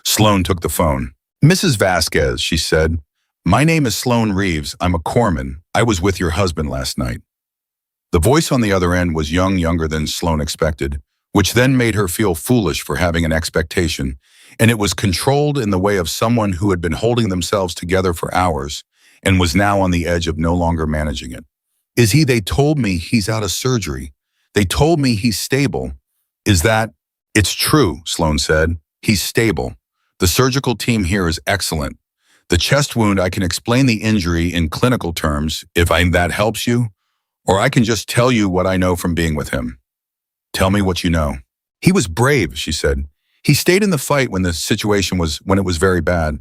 [SPEAKER 1] Sloan took the phone. Mrs. Vasquez, she said, my name is Sloan Reeves. I'm a corpsman. I was with your husband last night. The voice on the other end was younger than Sloan expected, which then made her feel foolish for having an expectation, and it was controlled in the way of someone who had been holding themselves together for hours and was now on the edge of no longer managing it. Is he? They told me he's out of surgery. They told me he's stable. Is that? It's true, Sloan said. He's stable. The surgical team here is excellent. The chest wound, I can explain the injury in clinical terms if that helps you, or I can just tell you what I know from being with him. Tell me what you know. He was brave, she said. He stayed in the fight when when it was very bad.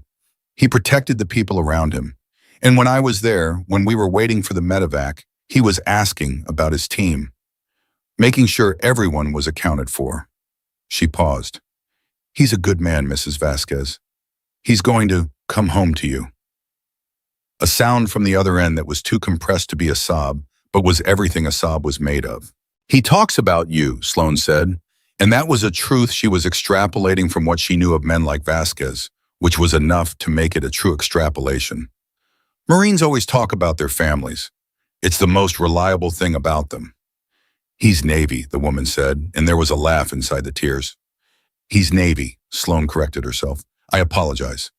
[SPEAKER 1] He protected the people around him. And when I was there, when we were waiting for the medevac, he was asking about his team, making sure everyone was accounted for. She paused. He's a good man, Mrs. Vasquez. He's going to come home to you. A sound from the other end that was too compressed to be a sob, but was everything a sob was made of. He talks about you, Sloan said, and that was a truth she was extrapolating from what she knew of men like Vasquez, which was enough to make it a true extrapolation. Marines always talk about their families. It's the most reliable thing about them. He's Navy, the woman said, and there was a laugh inside the tears. He's Navy, Sloan corrected herself. I apologize.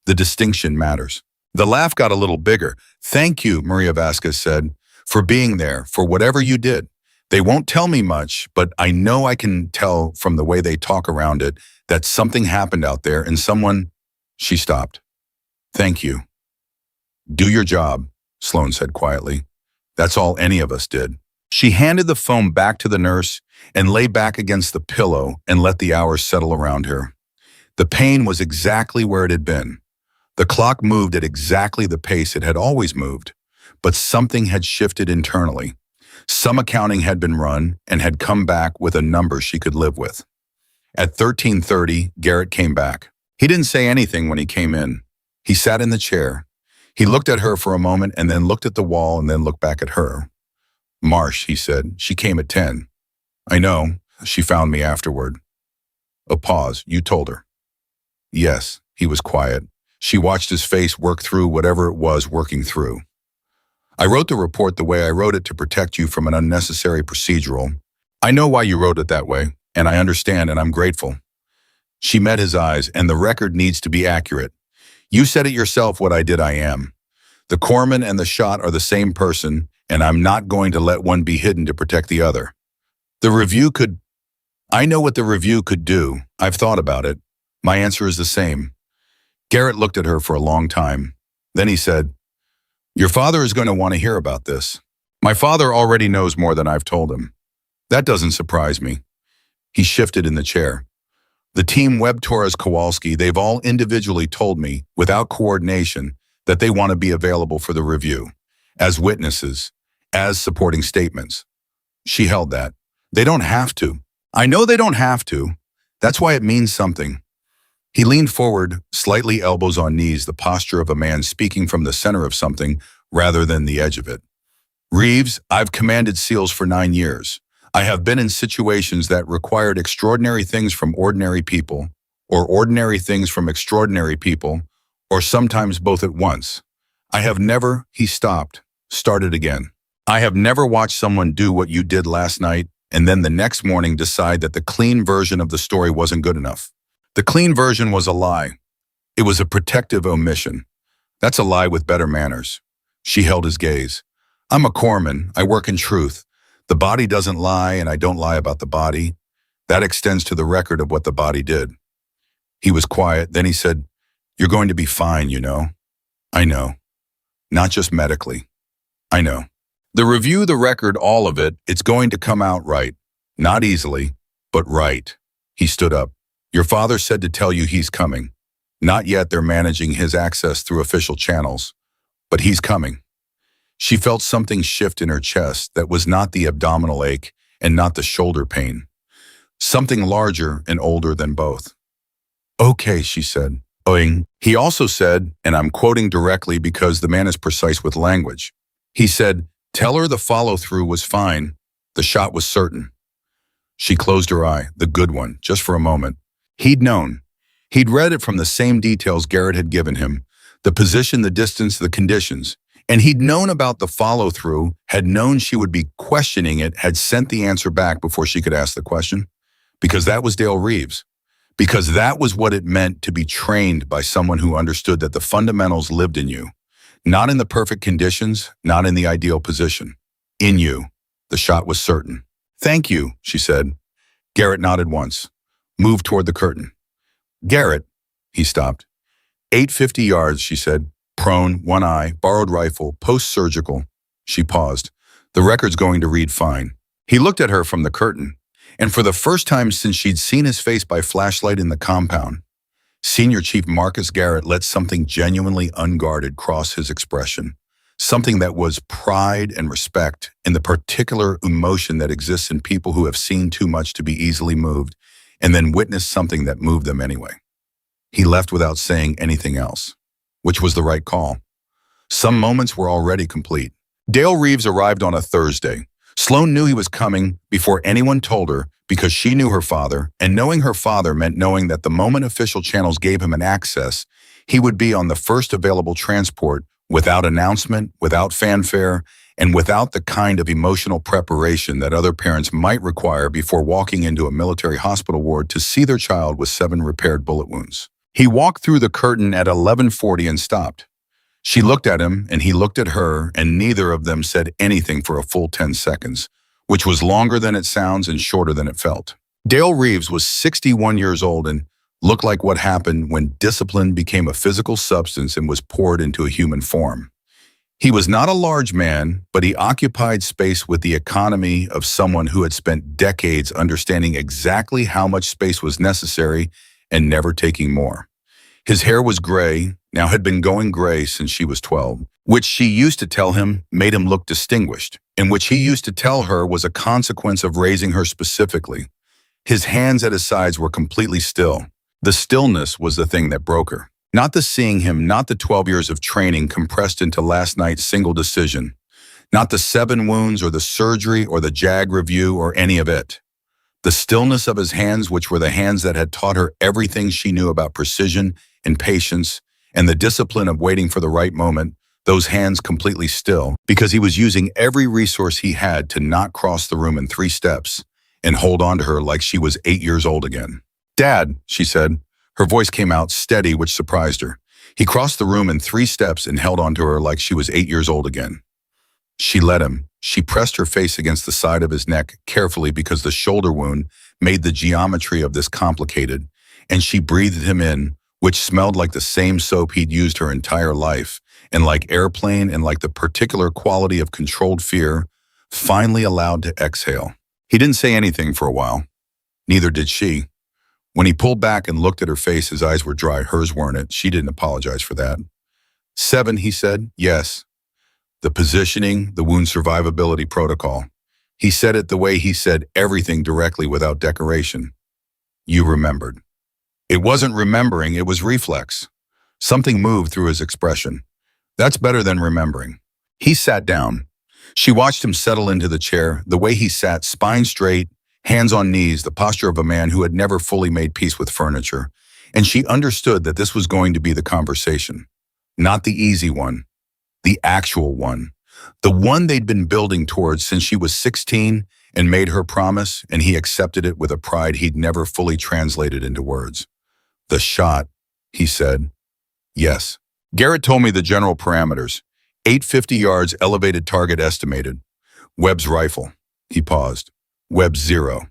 [SPEAKER 1] The distinction matters. The laugh got a little bigger. Thank you, Maria Vasquez said, for being there, for whatever you did. They won't tell me much, but I know I can tell from the way they talk around it that something happened out there and someone... She stopped. Thank you. Do your job, Sloan said quietly. That's all any of us did. She handed the phone back to the nurse and lay back against the pillow and let the hours settle around her. The pain was exactly where it had been. The clock moved at exactly the pace it had always moved, but something had shifted internally. Some accounting had been run and had come back with a number she could live with. At 13:30, Garrett came back. He didn't say anything when he came in. He sat in the chair. He looked at her for a moment and then looked at the wall and then looked back at her. Marsh, he said, she came at 10. I know, she found me afterward. A pause, you told her. Yes, he was quiet. She watched his face work through whatever it was working through. I wrote the report the way I wrote it to protect you from an unnecessary procedural. I know why you wrote it that way, and I understand and I'm grateful. She met his eyes, and the record needs to be accurate. You said it yourself, what I did I am. The corpsman and the shot are the same person, and I'm not going to let one be hidden to protect the other. I know what the review could do. I've thought about it. My answer is the same. Garrett looked at her for a long time. Then he said, your father is going to want to hear about this. My father already knows more than I've told him. That doesn't surprise me. He shifted in the chair. The team Webb Torres Kowalski, they've all individually told me, without coordination, that they want to be available for the review, as witnesses, as supporting statements. She held that. They don't have to. I know they don't have to. That's why it means something. He leaned forward, slightly elbows on knees, the posture of a man speaking from the center of something rather than the edge of it. Reeves, I've commanded SEALs for 9 years. I have been in situations that required extraordinary things from ordinary people, or ordinary things from extraordinary people, or sometimes both at once. I have never, he stopped, started again. I have never watched someone do what you did last night and then the next morning decide that the clean version of the story wasn't good enough. The clean version was a lie. It was a protective omission. That's a lie with better manners. She held his gaze. I'm a corpsman. I work in truth. The body doesn't lie, and I don't lie about the body. That extends to the record of what the body did. He was quiet. Then he said, you're going to be fine, you know. I know. Not just medically. I know. The review, the record, all of it, it's going to come out right. Not easily, but right. He stood up. Your father said to tell you he's coming. Not yet, they're managing his access through official channels. But he's coming. She felt something shift in her chest that was not the abdominal ache and not the shoulder pain. Something larger and older than both. Okay, she said. Oing. He also said, and I'm quoting directly because the man is precise with language. He said, tell her the follow-through was fine. The shot was certain. She closed her eye, the good one, just for a moment. He'd known. He'd read it from the same details Garrett had given him, the position, the distance, the conditions. And he'd known about the follow-through, had known she would be questioning it, had sent the answer back before she could ask the question. Because that was Dale Reeves. Because that was what it meant to be trained by someone who understood that the fundamentals lived in you. Not in the perfect conditions, not in the ideal position. In you. The shot was certain. Thank you, she said. Garrett nodded once. Moved toward the curtain. Garrett, He stopped. 850 yards, she said. Prone, one eye, borrowed rifle, post-surgical. She paused. The record's going to read fine. He looked at her from the curtain, and for the first time since she'd seen his face by flashlight in the compound, Senior Chief Marcus Garrett let something genuinely unguarded cross his expression. Something that was pride and respect in the particular emotion that exists in people who have seen too much to be easily moved and then witnessed something that moved them anyway. He left without saying anything else, which was the right call. Some moments were already complete. Dale Reeves arrived on a Thursday. Sloan knew he was coming before anyone told her because she knew her father, and knowing her father meant knowing that the moment official channels gave him an access, he would be on the first available transport without announcement, without fanfare, and without the kind of emotional preparation that other parents might require before walking into a military hospital ward to see their child with 7 repaired bullet wounds. He walked through the curtain at 11:40 and stopped. She looked at him and he looked at her, and neither of them said anything for a full 10 seconds, which was longer than it sounds and shorter than it felt. Dale Reeves was 61 years old and looked like what happened when discipline became a physical substance and was poured into a human form. He was not a large man, but he occupied space with the economy of someone who had spent decades understanding exactly how much space was necessary and never taking more. His hair was gray, now had been going gray since she was 12, which she used to tell him made him look distinguished, and which he used to tell her was a consequence of raising her specifically. His hands at his sides were completely still. The stillness was the thing that broke her. Not the seeing him, not the 12 years of training compressed into last night's single decision. Not the 7 wounds or the surgery or the JAG review or any of it. The stillness of his hands, which were the hands that had taught her everything she knew about precision and patience and the discipline of waiting for the right moment, those hands completely still, because he was using every resource he had to not cross the room in 3 steps and hold on to her like she was 8 years old again. "Dad," she said. Her voice came out steady, which surprised her. He crossed the room in 3 steps and held on to her like she was 8 years old again. She let him. She pressed her face against the side of his neck carefully because the shoulder wound made the geometry of this complicated, and she breathed him in, which smelled like the same soap he'd used her entire life, and like airplane and like the particular quality of controlled fear, finally allowed to exhale. He didn't say anything for a while. Neither did she. When he pulled back and looked at her face, his eyes were dry. Hers weren't it. She didn't apologize for that. 7, he said. Yes. The positioning, the wound survivability protocol. He said it the way he said everything directly without decoration. You remembered. It wasn't remembering, it was reflex. Something moved through his expression. That's better than remembering. He sat down. She watched him settle into the chair, the way he sat, spine straight, hands on knees, the posture of a man who had never fully made peace with furniture. And she understood that this was going to be the conversation. Not the easy one, the actual one. The one they'd been building towards since she was 16 and made her promise, and he accepted it with a pride he'd never fully translated into words. The shot, he said. Yes. Garrett told me the general parameters. 850 yards, elevated target estimated. Webb's rifle. He paused. Webb 0.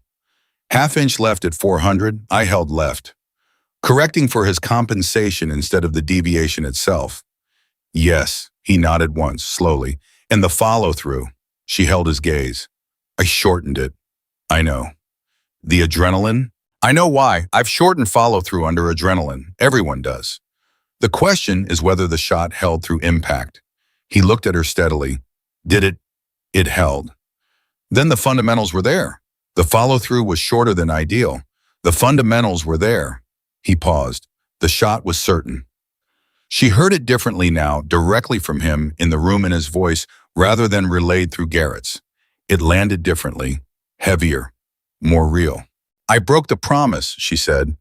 [SPEAKER 1] Half-inch left at 400, I held left. Correcting for his compensation instead of the deviation itself. Yes, he nodded once, slowly. And the follow-through. She held his gaze. I shortened it. I know. The adrenaline? I know why. I've shortened follow-through under adrenaline. Everyone does. The question is whether the shot held through impact. He looked at her steadily. Did it? It held. Then the fundamentals were there. The follow-through was shorter than ideal. The fundamentals were there. He paused. The shot was certain. She heard it differently now, directly from him, in the room in his voice, rather than relayed through Garrett's. It landed differently, heavier, more real. I broke the promise, she said.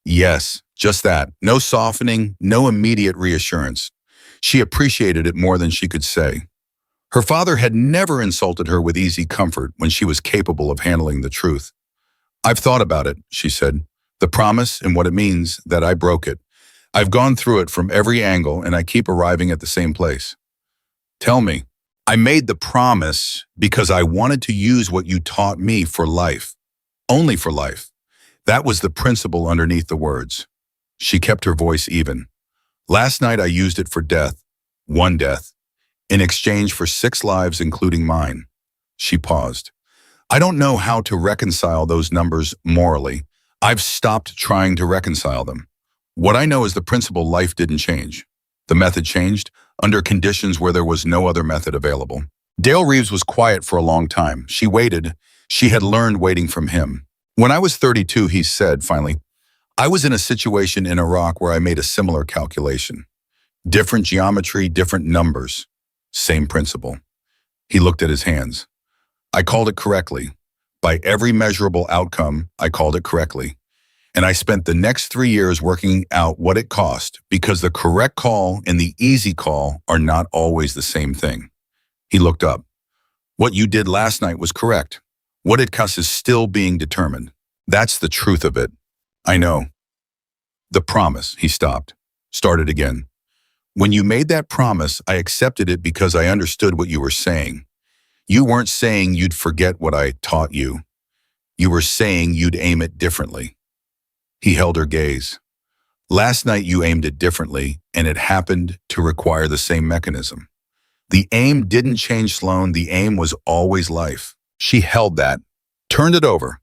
[SPEAKER 1] Yes, just that. No softening, no immediate reassurance. She appreciated it more than she could say. Her father had never insulted her with easy comfort when she was capable of handling the truth. I've thought about it, she said. The promise and what it means that I broke it. I've gone through it from every angle and I keep arriving at the same place. Tell me. I made the promise because I wanted to use what you taught me for life. Only for life. That was the principle underneath the words. She kept her voice even. Last night I used it for death, one death, in exchange for 6 lives including mine. She paused. I don't know how to reconcile those numbers morally. I've stopped trying to reconcile them. What I know is the principle life didn't change. The method changed under conditions where there was no other method available. Dale Reeves was quiet for a long time. She waited. She had learned waiting from him. When I was 32, he said, finally, I was in a situation in Iraq where I made a similar calculation. Different geometry, different numbers. Same principle. He looked at his hands. I called it correctly. By every measurable outcome, I called it correctly. And I spent the next 3 years working out what it cost, because the correct call and the easy call are not always the same thing. He looked up. What you did last night was correct. What it costs is still being determined. That's the truth of it. I know. The promise, he stopped. Started again. When you made that promise, I accepted it because I understood what you were saying. You weren't saying you'd forget what I taught you. You were saying you'd aim it differently. He held her gaze. Last night you aimed it differently, and it happened to require the same mechanism. The aim didn't change, Sloan. The aim was always life. She held that, turned it over,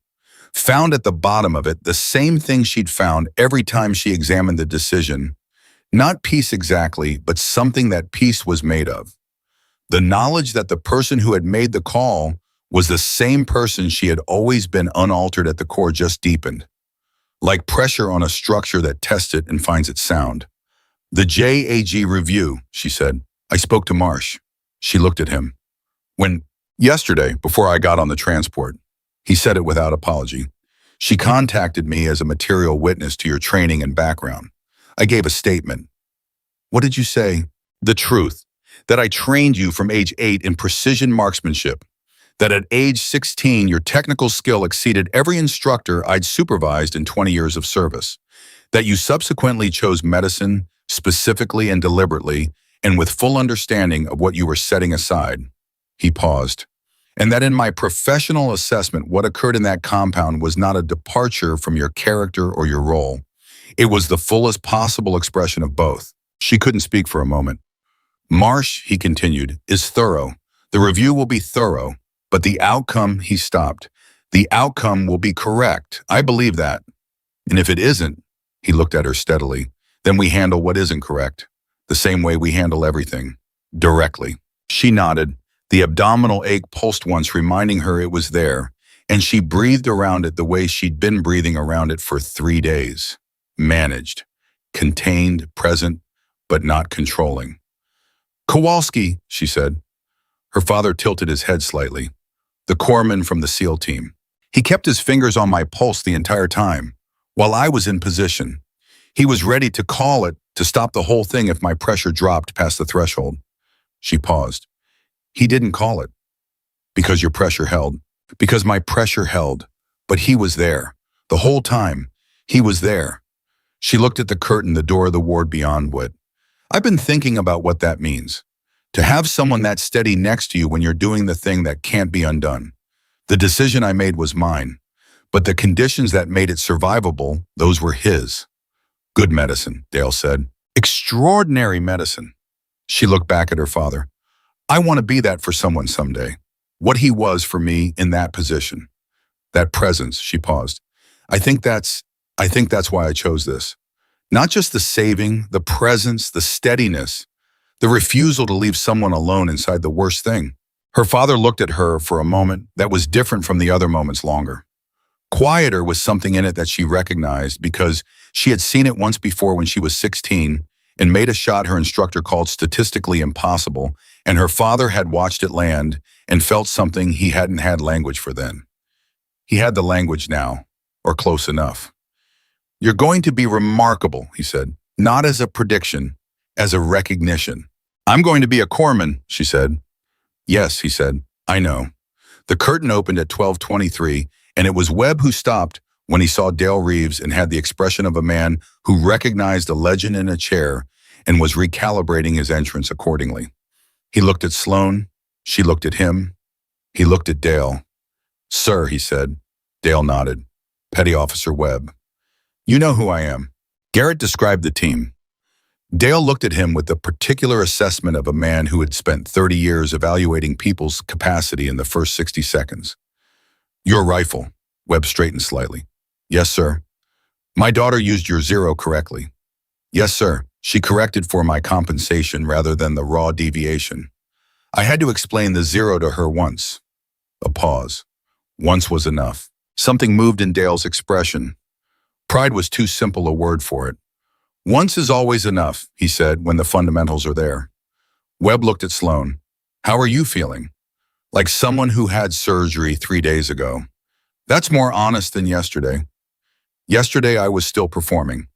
[SPEAKER 1] found at the bottom of it the same thing she'd found every time she examined the decision. Not peace exactly, but something that peace was made of. The knowledge that the person who had made the call was the same person she had always been, unaltered at the core, just deepened. Like pressure on a structure that tests it and finds it sound. The JAG review, she said. I spoke to Marsh. She looked at him. Yesterday, before I got on the transport. He said it without apology. She contacted me as a material witness to your training and background. I gave a statement. What did you say? The truth. That I trained you from age 8 in precision marksmanship. That at age 16, your technical skill exceeded every instructor I'd supervised in 20 years of service. That you subsequently chose medicine, specifically and deliberately, and with full understanding of what you were setting aside. He paused. And that in my professional assessment, what occurred in that compound was not a departure from your character or your role. It was the fullest possible expression of both. She couldn't speak for a moment. Marsh, he continued, is thorough. The review will be thorough. But the outcome, he stopped. The outcome will be correct. I believe that. And if it isn't, he looked at her steadily, then we handle what isn't correct. The same way we handle everything. Directly. She nodded. The abdominal ache pulsed once, reminding her it was there, and she breathed around it the way she'd been breathing around it for 3 days. Managed. Contained, present, but not controlling. Kowalski, she said. Her father tilted his head slightly. The corpsman from the SEAL team. He kept his fingers on my pulse the entire time, while I was in position. He was ready to call it, to stop the whole thing if my pressure dropped past the threshold. She paused. He didn't call it. Because your pressure held. Because my pressure held. But he was there. The whole time. He was there. She looked at the curtain, the door of the ward beyond Whit. I've been thinking about what that means. To have someone that steady next to you when you're doing the thing that can't be undone. The decision I made was mine, but the conditions that made it survivable, those were his. Good medicine, Dale said. Extraordinary medicine. She looked back at her father. I want to be that for someone someday. What he was for me in that position. That presence, she paused. I think that's why I chose this. Not just the saving, the presence, the steadiness, the refusal to leave someone alone inside the worst thing. Her father looked at her for a moment that was different from the other moments longer. Quieter with something in it that she recognized because she had seen it once before when she was 16 and made a shot her instructor called statistically impossible, and her father had watched it land and felt something he hadn't had language for then. He had the language now, or close enough. You're going to be remarkable, he said, not as a prediction, as a recognition. I'm going to be a corpsman, she said. Yes, he said, I know. The curtain opened at 12:23, and it was Webb who stopped when he saw Dale Reeves and had the expression of a man who recognized a legend in a chair and was recalibrating his entrance accordingly. He looked at Sloan. She looked at him. He looked at Dale. Sir, he said. Dale nodded. Petty Officer Webb. You know who I am. Garrett described the team. Dale looked at him with the particular assessment of a man who had spent 30 years evaluating people's capacity in the first 60 seconds. Your rifle. Webb straightened slightly. Yes, sir. My daughter used your zero correctly. Yes, sir. She corrected for my compensation rather than the raw deviation. I had to explain the zero to her once. A pause. Once was enough. Something moved in Dale's expression. Pride was too simple a word for it. Once is always enough, he said, when the fundamentals are there. Webb looked at Sloan. How are you feeling? Like someone who had surgery 3 days ago. That's more honest than yesterday. Yesterday I was still performing.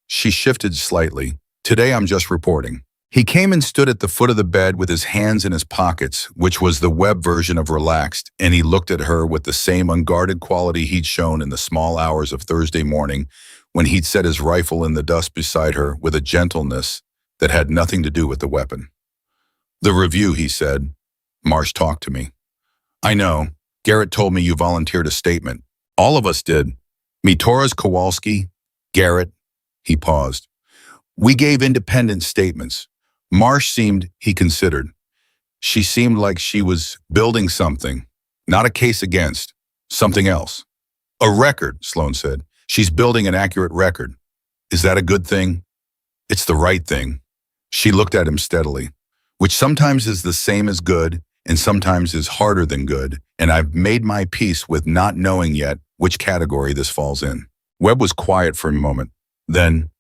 [SPEAKER 1] She shifted slightly. Today I'm just reporting. He came and stood at the foot of the bed with his hands in his pockets, which was the Webb version of relaxed, and he looked at her with the same unguarded quality he'd shown in the small hours of Thursday morning when he'd set his rifle in the dust beside her with a gentleness that had nothing to do with the weapon. The review, he said. Marsh talked to me. I know. Garrett told me you volunteered a statement. All of us did. Me, Torres, Kowalski, Garrett. He paused. We gave independent statements. Marsh seemed, he considered. She seemed like she was building something, not a case against, something else. A record, Sloan said. She's building an accurate record. Is that a good thing? It's the right thing. She looked at him steadily, which sometimes is the same as good and sometimes is harder than good, and I've made my peace with not knowing yet which category this falls in. Webb was quiet for a moment. Then,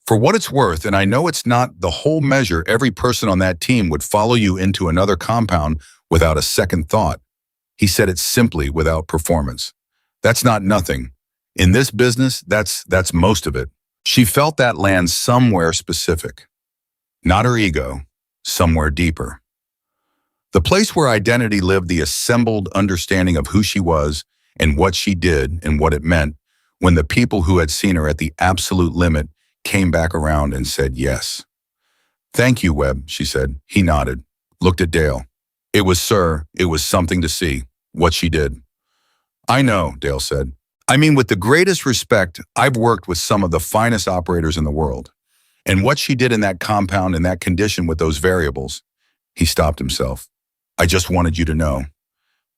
[SPEAKER 1] for what it's worth, and I know it's not the whole measure, every person on that team would follow you into another compound without a second thought. He said it simply without performance. That's not nothing. In this business, that's most of it. She felt that land somewhere specific. Not her ego, somewhere deeper. The place where identity lived the assembled understanding of who she was and what she did and what it meant when the people who had seen her at the absolute limit came back around and said yes. Thank you, Webb, she said. He nodded, looked at Dale. It was something to see, what she did. I know, Dale said. I mean, with the greatest respect, I've worked with some of the finest operators in the world. And what she did in that compound in that condition with those variables, he stopped himself. I just wanted you to know.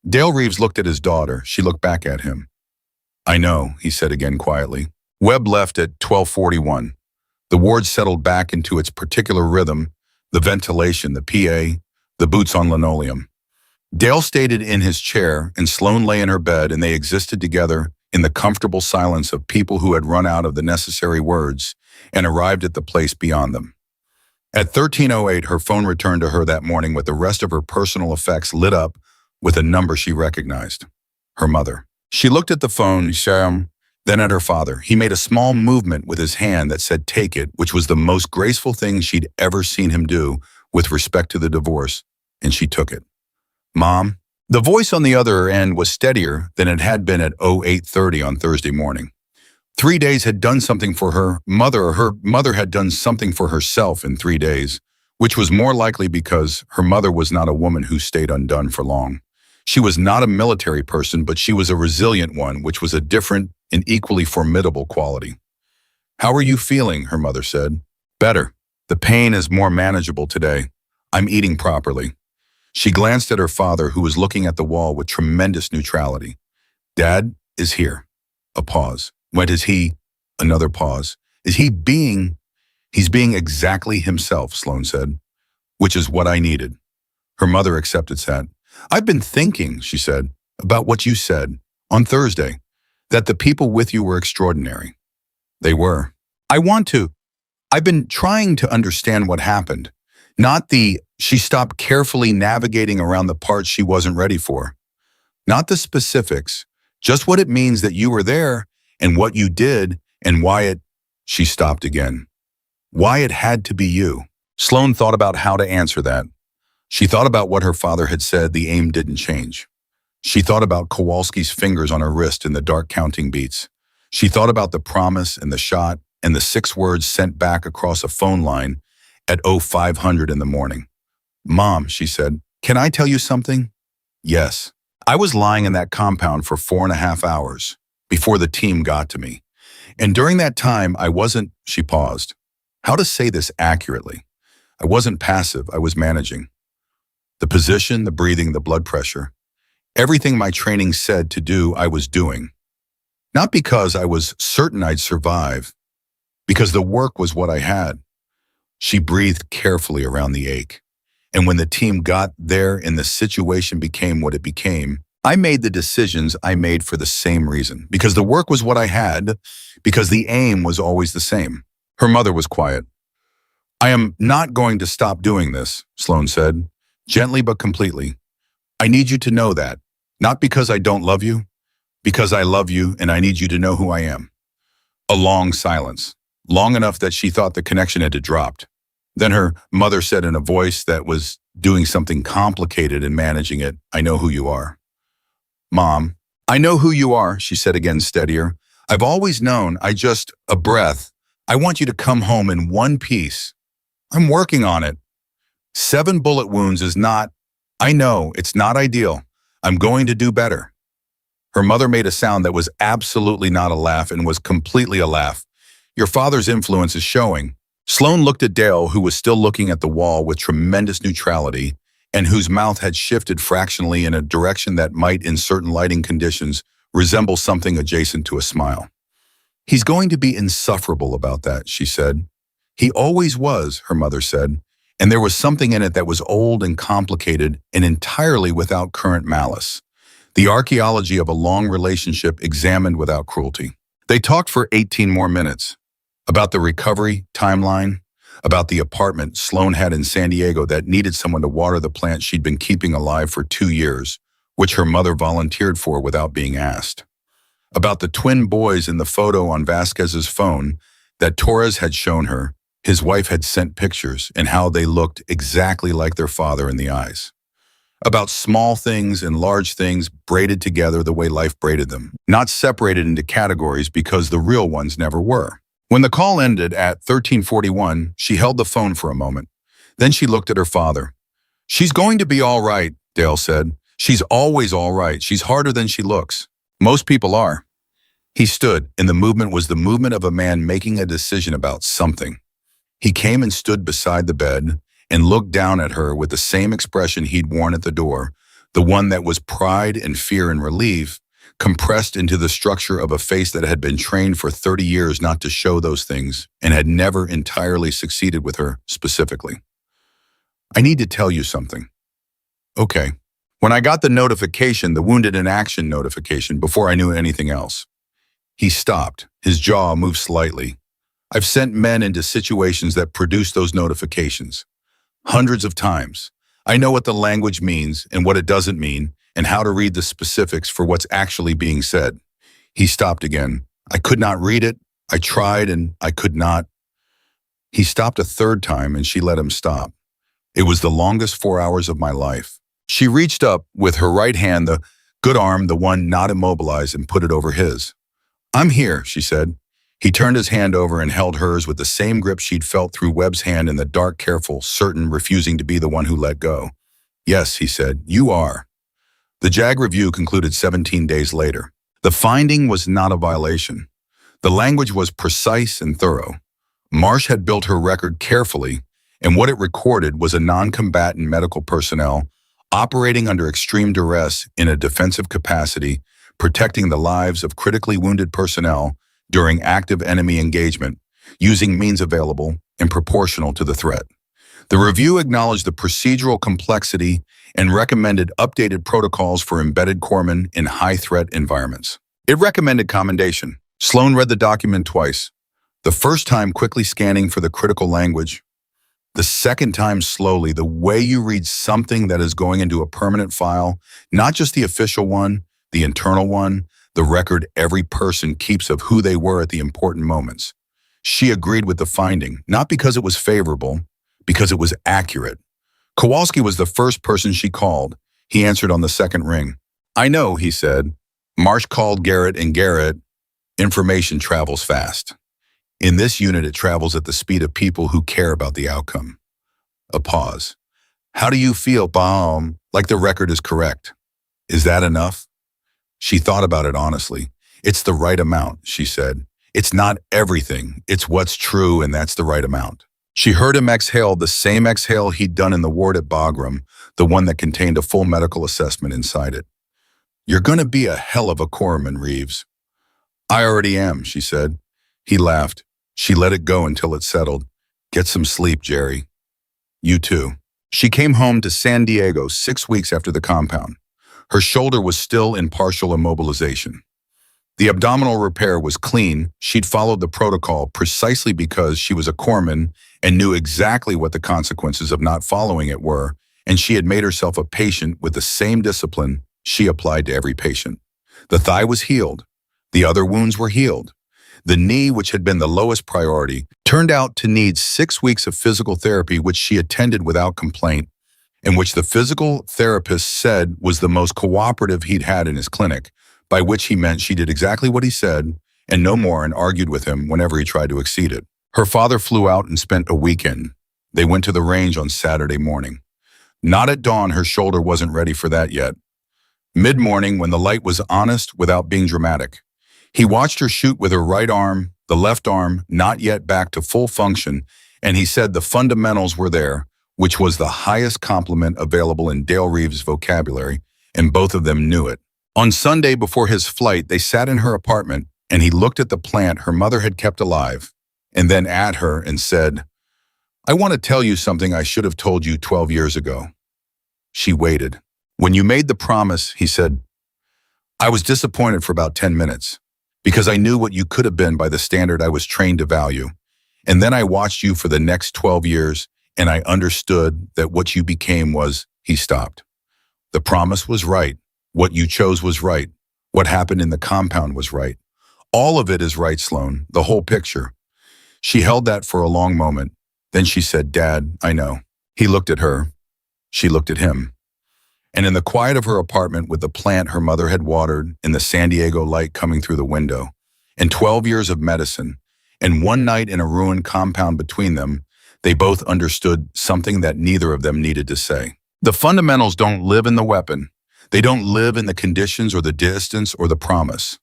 [SPEAKER 1] Dale Reeves looked at his daughter. She looked back at him. I know, he said again quietly. Webb left at 12:41. The ward settled back into its particular rhythm, the ventilation, the PA, the boots on linoleum. Dale stayed in his chair and Sloan lay in her bed, and they existed together in the comfortable silence of people who had run out of the necessary words and arrived at the place beyond them. At 13:08, her phone returned to her that morning with the rest of her personal effects lit up with a number she recognized. Her mother. She looked at the phone, then at her father. He made a small movement with his hand that said take it, which was the most graceful thing she'd ever seen him do with respect to the divorce, and she took it. Mom? The voice on the other end was steadier than it had been at 08:30 on Thursday morning. 3 days had done something for her mother, or her mother had done something for herself in 3 days, which was more likely because her mother was not a woman who stayed undone for long. She was not a military person, but she was a resilient one, which was a different and equally formidable quality. How are you feeling? Her mother said. Better. The pain is more manageable today. I'm eating properly. She glanced at her father, who was looking at the wall with tremendous neutrality. Dad is here. A pause. When is he? Another pause. He's being exactly himself, Sloan said, which is what I needed. Her mother accepted that. I've been thinking, she said, about what you said on Thursday, that the people with you were extraordinary. They were. I've been trying to understand what happened. She stopped carefully navigating around the parts she wasn't ready for. Not the specifics, just what it means that you were there and what you did and why she stopped again. Why it had to be you. Sloan thought about how to answer that. She thought about what her father had said, the aim didn't change. She thought about Kowalski's fingers on her wrist in the dark counting beats. She thought about the promise and the shot and the 6 words sent back across a phone line at 0500 in the morning. Mom, she said, can I tell you something? Yes. I was lying in that compound for 4.5 hours before the team got to me. And during that time, I wasn't, she paused. How to say this accurately? I wasn't passive, I was managing. The position, the breathing, the blood pressure. Everything my training said to do, I was doing. Not because I was certain I'd survive, because the work was what I had. She breathed carefully around the ache. And when the team got there and the situation became what it became, I made the decisions I made for the same reason. Because the work was what I had, because the aim was always the same. Her mother was quiet. I am not going to stop doing this, Sloan said, gently but completely. I need you to know that, not because I don't love you, because I love you and I need you to know who I am. A long silence, long enough that she thought the connection had dropped. Then her mother said in a voice that was doing something complicated and managing it, I know who you are. Mom, I know who you are, she said again steadier. I've always known, a breath. I want you to come home in one piece. I'm working on it. 7 bullet wounds is not, I know, it's not ideal. I'm going to do better. Her mother made a sound that was absolutely not a laugh and was completely a laugh. Your father's influence is showing. Sloan looked at Dale, who was still looking at the wall with tremendous neutrality and whose mouth had shifted fractionally in a direction that might, in certain lighting conditions, resemble something adjacent to a smile. He's going to be insufferable about that, she said. He always was, her mother said, and there was something in it that was old and complicated and entirely without current malice. The archaeology of a long relationship examined without cruelty. They talked for 18 more minutes. About the recovery timeline, about the apartment Sloan had in San Diego that needed someone to water the plant she'd been keeping alive for 2 years, which her mother volunteered for without being asked. About the twin boys in the photo on Vasquez's phone that Torres had shown her, his wife had sent pictures, and how they looked exactly like their father in the eyes. About small things and large things braided together the way life braided them, not separated into categories because the real ones never were. When the call ended at 13:41, she held the phone for a moment. Then she looked at her father. She's going to be all right, Dale said. She's always all right. She's harder than she looks. Most people are. He stood, and the movement was the movement of a man making a decision about something. He came and stood beside the bed and looked down at her with the same expression he'd worn at the door, the one that was pride and fear and relief, compressed into the structure of a face that had been trained for 30 years not to show those things and had never entirely succeeded with her specifically. I need to tell you something. Okay. When I got the notification, the wounded in action notification, before I knew anything else. He stopped. His jaw moved slightly. I've sent men into situations that produce those notifications. Hundreds of times. I know what the language means and what it doesn't mean and how to read the specifics for what's actually being said. He stopped again. I could not read it. I tried and I could not. He stopped a third time and she let him stop. It was the longest 4 hours of my life. She reached up with her right hand, the good arm, the one not immobilized, and put it over his. I'm here, she said. He turned his hand over and held hers with the same grip she'd felt through Webb's hand in the dark, careful, certain, refusing to be the one who let go. Yes, he said, you are. The JAG review concluded 17 days later. The finding was not a violation. The language was precise and thorough. Marsh had built her record carefully, and what it recorded was a non-combatant medical personnel operating under extreme duress in a defensive capacity, protecting the lives of critically wounded personnel during active enemy engagement, using means available and proportional to the threat. The review acknowledged the procedural complexity and recommended updated protocols for embedded corpsmen in high-threat environments. It recommended commendation. Sloan read the document twice, the first time quickly scanning for the critical language, the second time slowly, the way you read something that is going into a permanent file, not just the official one, the internal one, the record every person keeps of who they were at the important moments. She agreed with the finding, not because it was favorable, because it was accurate. Kowalski was the first person she called. He answered on the second ring. I know, he said. Marsh called Garrett, and Garrett, information travels fast. In this unit, it travels at the speed of people who care about the outcome. A pause. How do you feel, Baum? Like the record is correct. Is that enough? She thought about it honestly. It's the right amount, she said. It's not everything. It's what's true, and that's the right amount. She heard him exhale the same exhale he'd done in the ward at Bagram, the one that contained a full medical assessment inside it. You're going to be a hell of a corpsman, Reeves. I already am, she said. He laughed. She let it go until it settled. Get some sleep, Jerry. You too. She came home to San Diego 6 weeks after the compound. Her shoulder was still in partial immobilization. The abdominal repair was clean. She'd followed the protocol precisely because she was a corpsman and knew exactly what the consequences of not following it were, and she had made herself a patient with the same discipline she applied to every patient. The thigh was healed. The other wounds were healed. The knee, which had been the lowest priority, turned out to need 6 weeks of physical therapy, which she attended without complaint, and which the physical therapist said was the most cooperative he'd had in his clinic, by which he meant she did exactly what he said and no more, and argued with him whenever he tried to exceed it. Her father flew out and spent a weekend. They went to the range on Saturday morning. Not at dawn, her shoulder wasn't ready for that yet. Mid-morning, when the light was honest without being dramatic, he watched her shoot with her right arm, the left arm not yet back to full function, and he said the fundamentals were there, which was the highest compliment available in Dale Reeves' vocabulary, and both of them knew it. On Sunday before his flight, they sat in her apartment, and he looked at the plant her mother had kept alive, and then at her and said, I want to tell you something I should have told you 12 years ago. She waited. When you made the promise, he said, I was disappointed for about 10 minutes, because I knew what you could have been by the standard I was trained to value. And then I watched you for the next 12 years, and I understood that what you became was, he stopped. The promise was right. What you chose was right. What happened in the compound was right. All of it is right, Sloan, the whole picture. She held that for a long moment. Then she said, Dad, I know. He looked at her. She looked at him. And in the quiet of her apartment with the plant her mother had watered, in the San Diego light coming through the window, and 12 years of medicine, and one night in a ruined compound between them, they both understood something that neither of them needed to say. The fundamentals don't live in the weapon. They don't live in the conditions or the distance or the promise.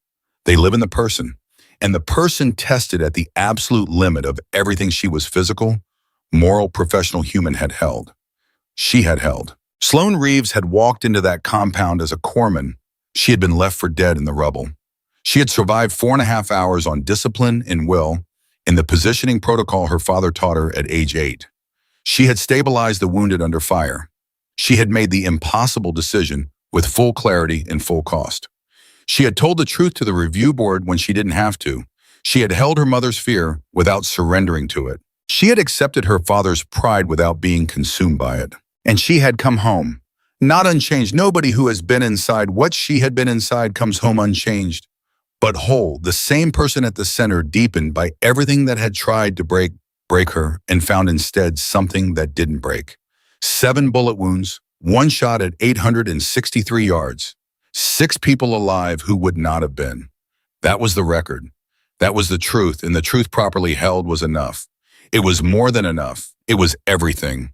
[SPEAKER 1] They live in the person. And the person tested at the absolute limit of everything she was physical, moral, professional human had held. She had held. Sloan Reeves had walked into that compound as a corpsman. She had been left for dead in the rubble. She had survived 4.5 hours on discipline and will, in the positioning protocol her father taught her at age 8. She had stabilized the wounded under fire. She had made the impossible decision with full clarity and full cost. She had told the truth to the review board when she didn't have to. She had held her mother's fear without surrendering to it. She had accepted her father's pride without being consumed by it. And she had come home, not unchanged. Nobody who has been inside what she had been inside comes home unchanged, but whole, the same person at the center, deepened by everything that had tried to break her, and found instead something that didn't break. 7 bullet wounds, 1 shot at 863 yards, 6 people alive who would not have been. That was the record. That was the truth, and the truth properly held was enough. It was more than enough. It was everything.